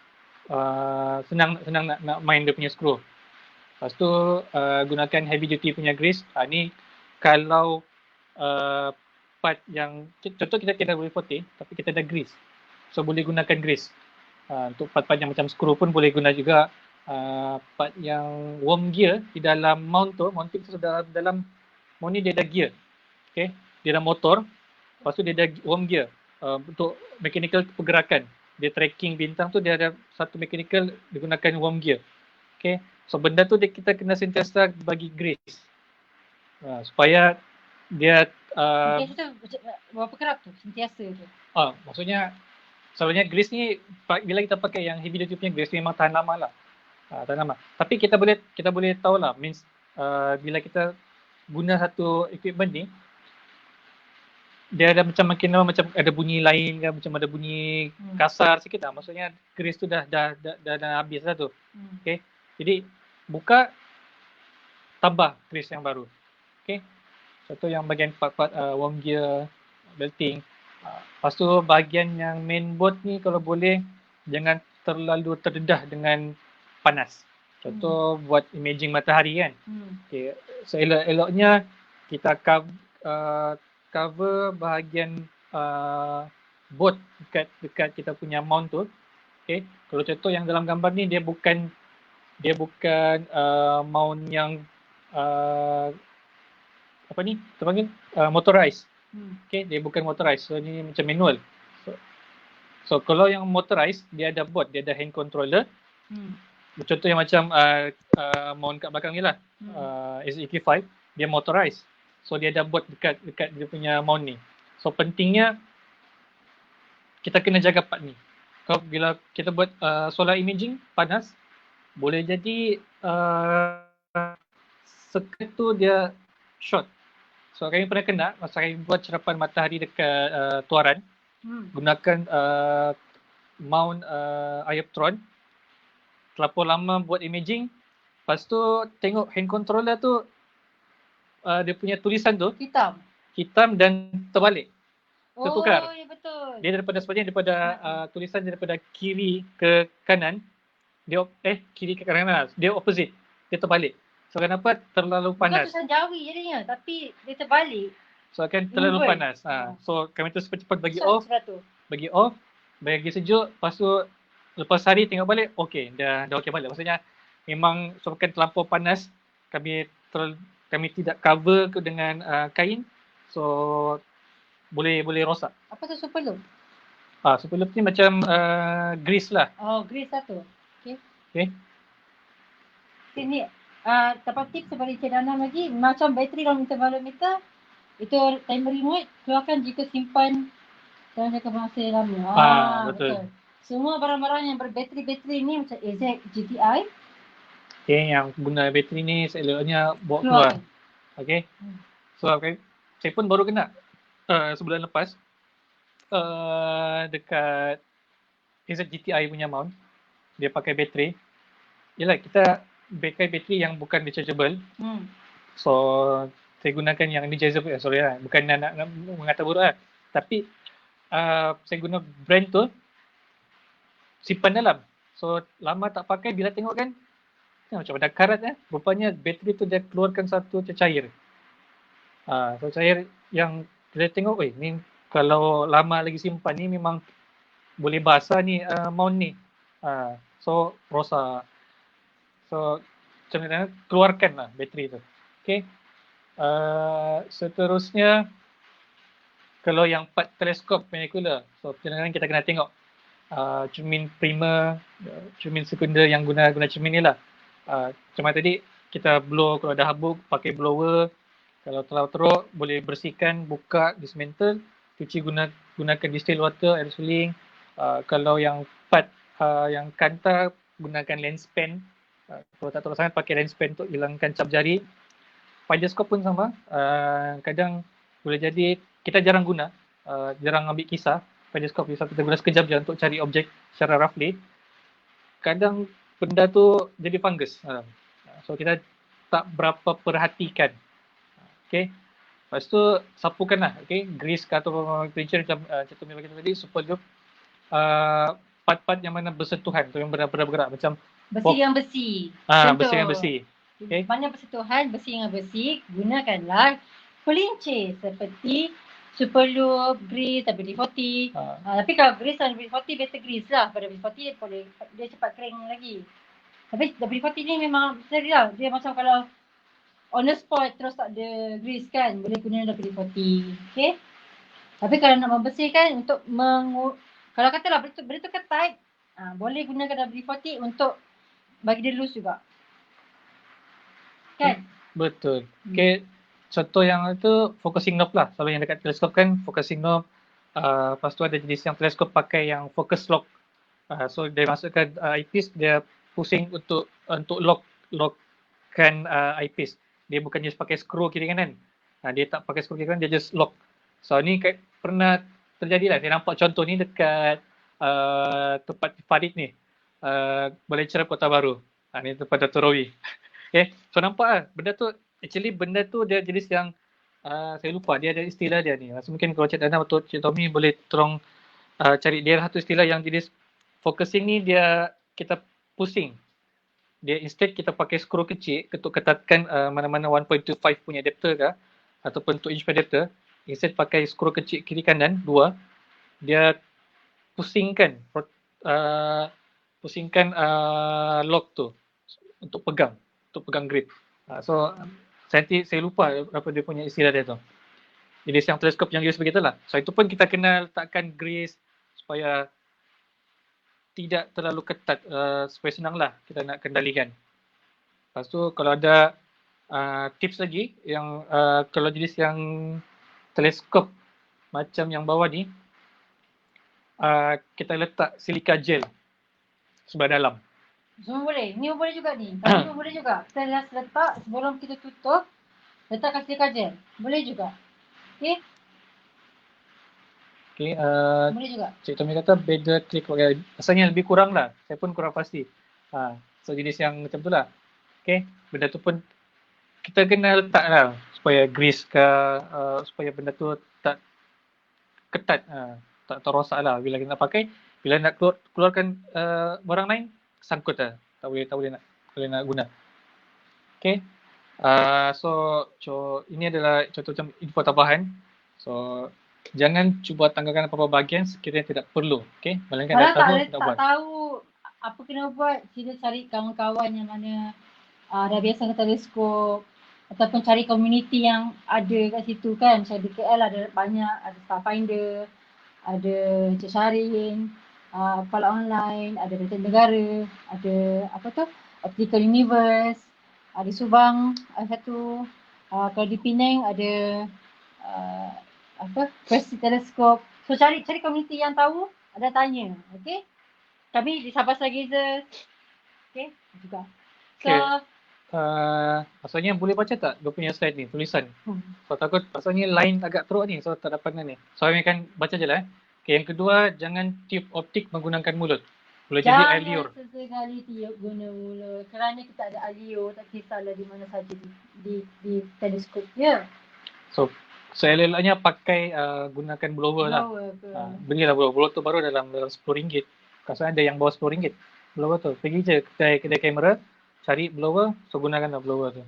senang nak main dia punya skru. Lepas tu gunakan heavy duty punya grease. Ni kalau part yang contoh kita tiada WD-40 tapi kita ada grease, so boleh gunakan grease. Untuk part-part yang macam skru pun boleh guna juga. Part yang worm gear di dalam mount tu, mounting tu dalam mount ni dia ada gear. Okay, dia ada motor, lepas tu dia ada worm gear untuk mechanical pergerakan. Dia tracking bintang tu, dia ada satu mechanical digunakan worm gear. Okay, so benda tu kita kena sentiasa bagi grease supaya dia sentiasa tu berapa kerap tu sentiasa tu? Maksudnya selalunya grease ni bila kita pakai yang heavy duty punya grease memang tahan lama lah. Tak lama. Tapi kita boleh tahu lah, means bila kita guna satu equipment ni, dia ada macam makin lama macam ada bunyi lain kan, macam ada bunyi kasar sikit lah. Maksudnya grease tu dah habis lah tu. Okay. Jadi buka, tambah grease yang baru. Okay. Satu yang bahagian part-part worm gear, belting. Lepas tu bahagian yang mainboard ni kalau boleh jangan terlalu terdedah dengan panas. Contoh buat imaging matahari kan. Okay. So elok-eloknya kita cover bahagian board dekat kita punya mount tu. Okay. Kalau contoh yang dalam gambar ni dia bukan mount yang apa ni terpanggil motorized. Okay, dia bukan motorized. So ni macam manual. So kalau yang motorized dia ada board, dia ada hand controller. Contoh yang macam mount kat belakang ni lah. SEK5 dia motorized. So dia ada board dekat dia punya mount ni. So pentingnya kita kena jaga part ni. Kalau bila kita buat solar imaging panas, boleh jadi circuit tu dia short. So kami pernah kena masa kami buat serapan matahari dekat Tuaran, gunakan mount Ioptron. Terlampau lama buat imaging, lepas tu tengok hand controller tu dia punya tulisan tu hitam dan terbalik, tertukar. Ya betul. Dia daripada tulisan daripada kiri ke kanan, dia kiri ke kanan, dia opposite, dia terbalik. So kenapa? Terlalu panas. Bukan tulisan Jawi jadinya, tapi dia terbalik. So akan terlalu panas. So kami tu cepat-cepat bagi off, bagi sejuk, lepas tu lepas hari tengok balik, okey, dah okey balik. Maksudnya memang sebabkan terlampau panas, kami tidak cover dengan kain, so boleh rosak. Apa tu super loop? Super loop ni macam grease lah. Oh, grease lah tu. Okay. Ni dapat tips daripada Encik Danam lagi, macam bateri dalam intervalometer, itu timer remote keluarkan jika simpan dalam jangka masa yang lama. Betul. Semua barang-barang yang berbateri ni macam AZ GTI. Okay, yang guna bateri ni seeloknya bawa keluar. Okay. So saya pun baru kena sebulan lepas dekat AZ GTI punya mount. Dia pakai bateri. Yelah, kita pakai bateri yang bukan rechargeable. So saya gunakan yang energizer, bukan nak mengata buruk lah. Tapi saya guna brand tu, simpan dalam. So lama tak pakai, bila tengok kan macam ada karat rupanya bateri tu dia keluarkan satu cair. So cair yang kita tengok, ni kalau lama lagi simpan ni memang boleh basah ni mount ni. So rosak. So macam mana keluarkan lah bateri tu. Okay. Seterusnya kalau yang part teleskop binocular, so kadang-kadang kita kena tengok cermin primer, cermin sekunder yang guna cermin ni lah. Macam mana tadi, kita blow kalau ada habuk pakai blower, kalau terlalu teruk boleh bersihkan, buka, dismantle, cuci gunakan distilled water, air sealing. Kalau yang part yang kantar, gunakan lens pen. Kalau tak teruk sangat pakai lens pen untuk hilangkan cap jari. Pidoscope pun sama, kadang boleh jadi kita jarang guna, jarang ambil kisar. Pidoscope kita guna sekejap je untuk cari objek secara roughly. Kadang benda tu jadi fungus. So kita tak berapa perhatikan. Okay. Lepas tu sapukanlah, okay, grease ke atau cleanser macam contoh bagi tadi, super loop. Part-part yang mana bersentuhan tu yang bergerak macam besi dengan besi. Besi dengan besi. Okay. Banyak bersentuhan besi dengan besi, gunakanlah pelincir seperti super loop, grease, WD-40. Tapi kalau grease dan WD-40 better grease lah. Pada WD-40 dia cepat kering lagi. Tapi WD-40 ni memang seri lah. Dia macam kalau on the spot terus tak ada grease kan, boleh guna WD-40. Okay. Tapi kalau nak membersihkan untuk kalau katalah benda tu ketat, boleh gunakan WD-40 untuk bagi dia loose juga. Kan? Betul. Okay. Contoh yang itu focusing knob lah. Selalu yang dekat teleskop kan focusing knob. Lepas tu ada jenis yang teleskop pakai yang focus lock. So dia masukkan eyepiece, dia pusing untuk lockkan eyepiece. Dia bukan just pakai skru kiri kanan. Dia tak pakai skru kiri kanan, dia just lock. So ni pernah terjadi lah. Saya nampak contoh ni dekat tempat Farid ni. Lecturer Kota Baru. Ni tempat Dr. Rowi. Okay. So nampak lah. Benda tu dia jenis yang saya lupa. Dia ada istilah dia ni. So, mungkin kalau Cik Dana atau Cik Tommy boleh tolong cari dia satu istilah yang jenis focusing ni kita pusing. Dia instead kita pakai skru kecil untuk ketatkan mana-mana 1.25 punya adapter ke ataupun 2 inch adapter. Instead pakai skru kecil kiri kanan, 2. Dia pusingkan lock tu untuk pegang grip. So saya lupa apa dia punya istilah dia tu. Jenis yang teleskop yang jenis begitulah. So itu pun kita kena letakkan grease supaya tidak terlalu ketat, supaya senanglah kita nak kendalikan. Lepas tu kalau ada tips lagi yang kalau jenis yang teleskop macam yang bawah ni, kita letak silika gel sebelah dalam. Semua boleh. Ni boleh juga ni. Tapi boleh juga. Kita letak sebelum kita tutup, letakkan silika gel. Boleh juga. Okay? Okay, boleh juga. Cik Tommy kata beda klik. Rasanya lebih kurang lah. Saya pun kurang pasti. So jenis yang macam tu lah. Okay, benda tu pun kita kena letak lah supaya grease ke, supaya benda tu tak ketat, tak terosak lah bila kita nak pakai. Bila nak keluarkan barang lain, sangkut lah. Tak boleh nak guna. Okay. So ini adalah contoh macam info tambahan. So jangan cuba tanggalkan apa-apa bahagian sekiranya tidak perlu. Okay. Melainkan dah tahu, tak buat. Tahu apa kena buat, sila cari kawan-kawan yang mana dah biasa ke teleskop ataupun cari community yang ada kat situ kan. Macam di KL ada banyak, ada Starfinder, ada Cik Syarin, Kepala Online, ada Data Negara, ada Optical Universe, ada Subang, ada satu. Kalau di Penang ada Percy Telescope. So cari community yang tahu, ada tanya, okay? Kami di Sabah Stargazer, okay, juga. So, maksudnya boleh baca tak dia punya slide ni, tulisan? So takut, maksudnya line agak teruk ni, so tak dapat ni. So kami akan baca je lah. Okay, yang kedua, jangan tiup optik menggunakan mulut. Boleh jadi air liur. Jangan sesekali tiup guna mulut. Kerana kita ada air liur, tak kisahlah di mana saja di teleskop. Ya. So elok-eloknya pakai gunakan blower lah. Belilah blower tu baru dalam RM10. Kasar ada yang bawah RM10 blower tu. Pergi je kedai kamera, cari blower, so gunakanlah blower tu.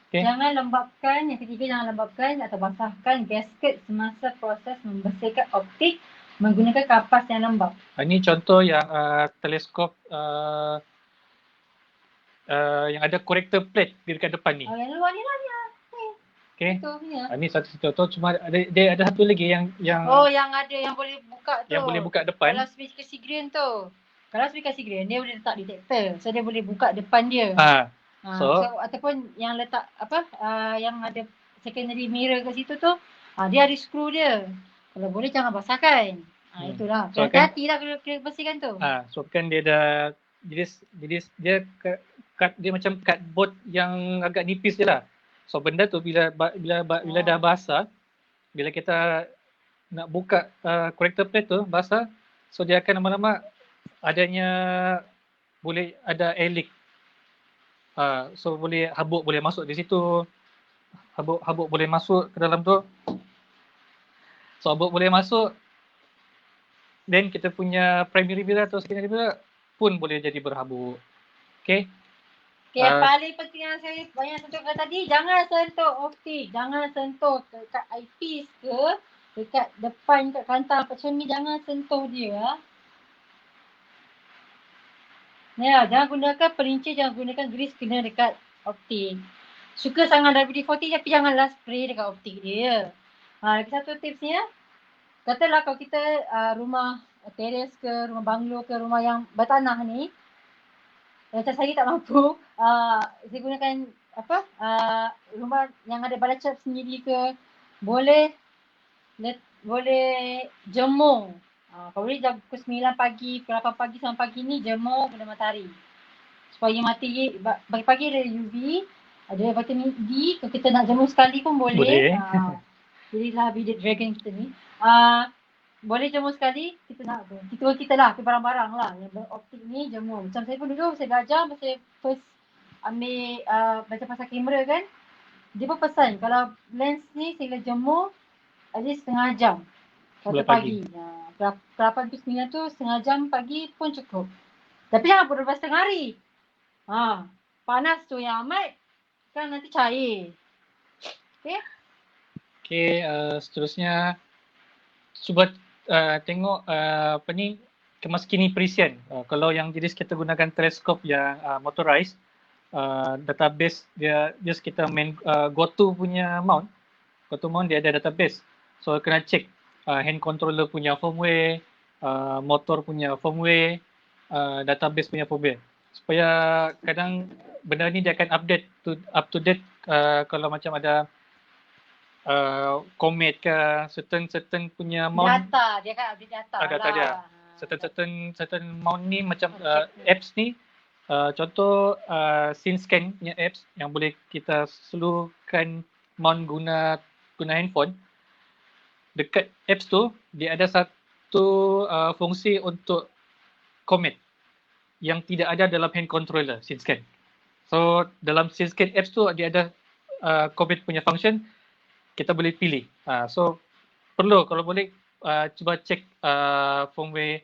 Okay. Jangan lembabkan, yang ketiga jangan lembabkan atau basahkan gasket semasa proses membersihkan optik menggunakan kapas yang lembab. Ini contoh yang teleskop yang ada corrector plate di dekat depan ni. Yang luar ni lah dia. Okay. Ini satu contoh. Cuma dia ada satu lagi yang yang ada yang boleh buka tu. Yang boleh buka depan. Kalau spesifikasi green tu. Kalau spesifikasi green dia boleh letak detector. So dia boleh buka depan dia. So ataupun yang letak yang ada secondary mirror kat situ tu, dia ada skru dia. Kalau boleh jangan basahkan. Itulah. So, hati-hatilah kena bersihkan tu. So kan dia ada jadi dia macam cardboard yang agak nipis je lah. So benda tu bila dah basah, bila kita nak buka corrector plate tu basah, so dia akan lama-lama boleh ada air leak. So habuk boleh masuk di situ. Habuk boleh masuk ke dalam tu. So habuk boleh masuk, then kita punya primary mirror atau secondary mirror pun boleh jadi berhabuk. Okay. Yang paling penting yang saya banyak tunjukkan tadi, jangan sentuh optik, jangan sentuh dekat eyepiece ke, dekat depan, dekat kantang macam ni, jangan sentuh dia. Ya, jangan gunakan pelincir, jangan gunakan grease kena dekat optik. Suka sangat WD-40 tapi janganlah spray dekat optik dia. Lagi satu tips ni ya. Katalah kalau kita rumah teres ke, rumah banglo ke, rumah yang bertanah ni, macam saya tak mampu, saya gunakan rumah yang ada bala cat sendiri ke, boleh jemur. Kalau boleh jam pukul 9 pagi, pukul 8 pagi sampai pagi ni jemur guna matahari. supaya pagi-pagi ada UV, ada vitamin D, kalau kita nak jemur sekali pun boleh. Jadilah bearded dragon kita ni. Boleh jemur sekali, kita nak apa? Kita lah, barang-barang lah yang beroptik ni jemur. Macam saya pun dulu, saya belajar masa first ambil belajar pasal kamera kan, dia pun pesan kalau lens ni saya jemur at least setengah jam waktu pagi. Ke-8 ke 9 tu setengah jam pagi pun cukup. Tapi jangan pukul 12 tengah hari. Panas tu yang amat kan nanti cair. Okay, seterusnya cuba tengok apa ni kemaskini perisian. Kalau yang jenis kita gunakan teleskop yang motorized, database dia kita main GoTo punya mount. GoTo mount dia ada database. So kena check hand controller punya firmware, motor punya firmware, database punya firmware. Supaya kadang benda ni dia akan update up to date kalau macam ada comet ke certain punya mount data, dia akan update data data lah. dia. Certain mount ni macam apps ni contoh SceneScan punya apps yang boleh kita seluruhkan mount guna handphone. Dekat apps tu dia ada satu fungsi untuk comet yang tidak ada dalam hand controller SceneScan. So dalam SceneScan apps tu dia ada comet punya function, kita boleh pilih. So perlu kalau boleh cuba cek firmware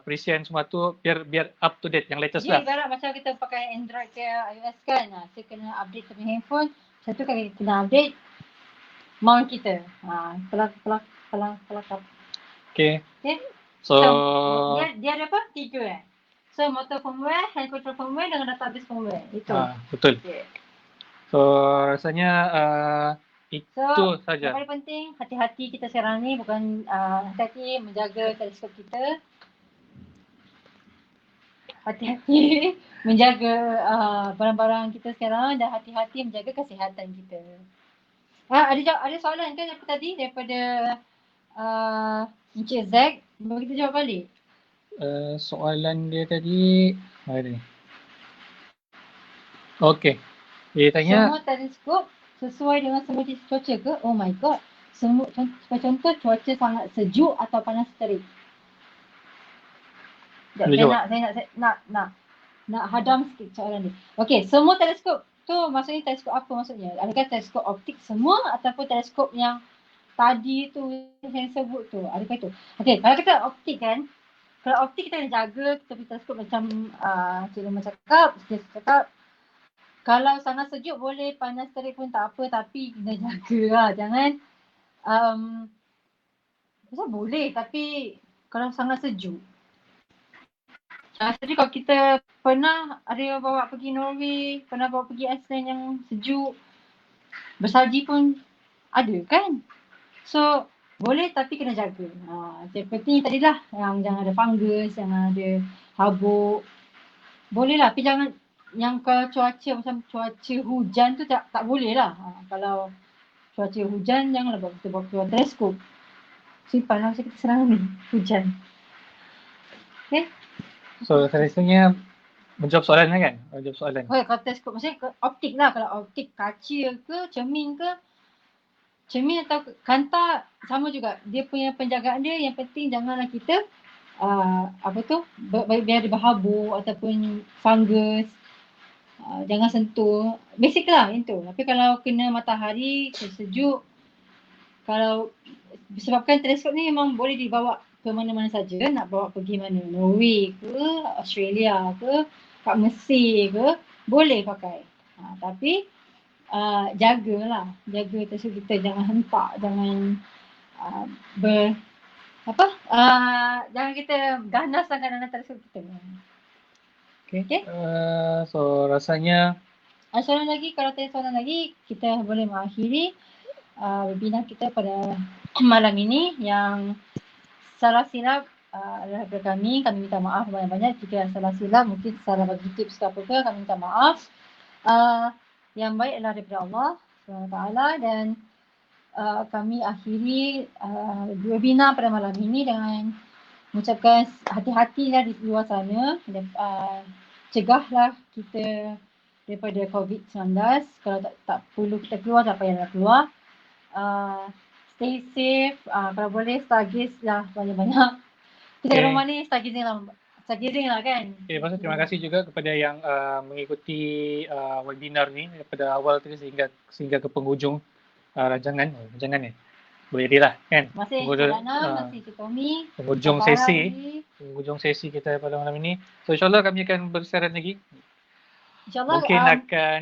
perisian semua tu biar up to date yang latest lah. Dia ibarat macam kita pakai Android ke iOS kan. Saya kena update punya handphone. Satu kali kena update mount kita. Pelak. Okay. So dia ada apa? 3 So motor firmware, hand control firmware dengan database firmware. Itu. Betul. Okay. So rasanya itu saja. Yang paling penting hati-hati kita sekarang ni, bukan hati-hati menjaga teleskop kita. Hati-hati menjaga barang-barang kita sekarang dan hati-hati menjaga kesihatan kita. Ada soalan kan apa tadi daripada Encik Zack? Boleh kita jawab balik? Soalan dia tadi ada. Okey. Dia tanya semua teleskop sesuai dengan semua jenis cuaca ke? Oh my god. Semua contoh cuaca sangat sejuk atau panas terik. Saya nak hadam sikit soalan ni. Okey, semua teleskop tu maksudnya teleskop apa maksudnya? Adakah teleskop optik semua ataupun teleskop yang tadi tu yang sebut tu? Adakah itu? Okey, kalau kita optik kan, kalau optik kita kena jaga, kita punya teleskop macam Cik Lema cakap, kalau sangat sejuk boleh, panas terik pun tak apa, tapi kena jaga lah. Jangan macam boleh tapi kalau sangat sejuk. Jadi kalau kita pernah ada bawa pergi Norway, pernah bawa pergi Iceland yang sejuk, bersalji pun ada kan. So boleh tapi kena jaga. Seperti tadilah yang jangan ada fungus, jangan ada habuk. Boleh lah tapi jangan yang kalau cuaca macam cuaca hujan tu tak boleh lah. Kalau cuaca hujan janganlah kita bawa keluar teleskop. Simpan lah macam kita serang ni, hujan. Okay. So rasanya menjawab soalan kan? Menjawab soalan. Kalau teleskop maksudnya optik lah. Kalau optik kaca ke, cermin atau kanta sama juga. Dia punya penjagaan dia yang penting janganlah kita biar dia berhabuk ataupun fungus. Jangan sentuh. Basic lah itu. Tapi kalau kena matahari, sejuk, kalau sebabkan teleskop ni memang boleh dibawa ke mana-mana saja, nak bawa pergi mana, Norway ke, Australia ke, kat Mesir ke, boleh pakai. Tapi jaga teleskop kita, jangan hentak, jangan jangan kita ganas sangat dalam teleskop kita. Okay. So rasanya soalan lagi, kalau ada soalan lagi, kita boleh mengakhiri webinar kita pada malam ini. Yang salah silap adalah daripada kami minta maaf banyak-banyak. Jika salah silap, mungkin salah bagi tips ke apa ke, kami minta maaf. Yang baik adalah daripada Allah SWT, dan kami akhiri webinar pada malam ini dengan mengucapkan hati-hatilah di luar sana. cegahlah kita daripada COVID-19. Kalau tak perlu kita keluar, tak payahlah keluar. Stay safe. Kalau boleh stargaze lah banyak-banyak. Kita kat rumah ni stargazing lah kan. Okay, lepas tu terima kasih juga kepada yang mengikuti webinar ni daripada awal tu sehingga ke penghujung rancangan ni. Boleh dirilah kan. Masih Rana, masih Cik Tommy. Penghujung sesi kita pada malam ini. So insyaAllah kami akan bersiaran lagi. InsyaAllah mungkin akan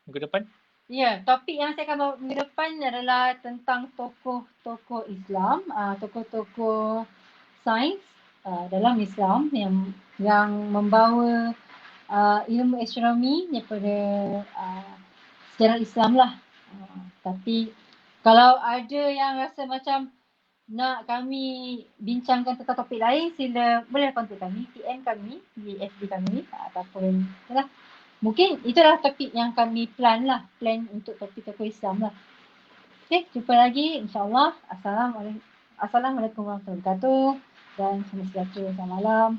minggu depan. Ya, topik yang saya akan bawa minggu depan adalah tentang tokoh-tokoh Islam, tokoh-tokoh sains dalam Islam yang membawa ilmu astronomi daripada sejarah Islam lah. Tapi kalau ada yang rasa macam nak kami bincangkan tentang topik lain, sila boleh kontak kami, PM kami di FB kami ataupun itulah. Mungkin itulah topik yang kami plan untuk topik-topik Islam lah. Okay, jumpa lagi insyaAllah. Assalamualaikum warahmatullahi wabarakatuh dan selamat sejahtera, selamat malam.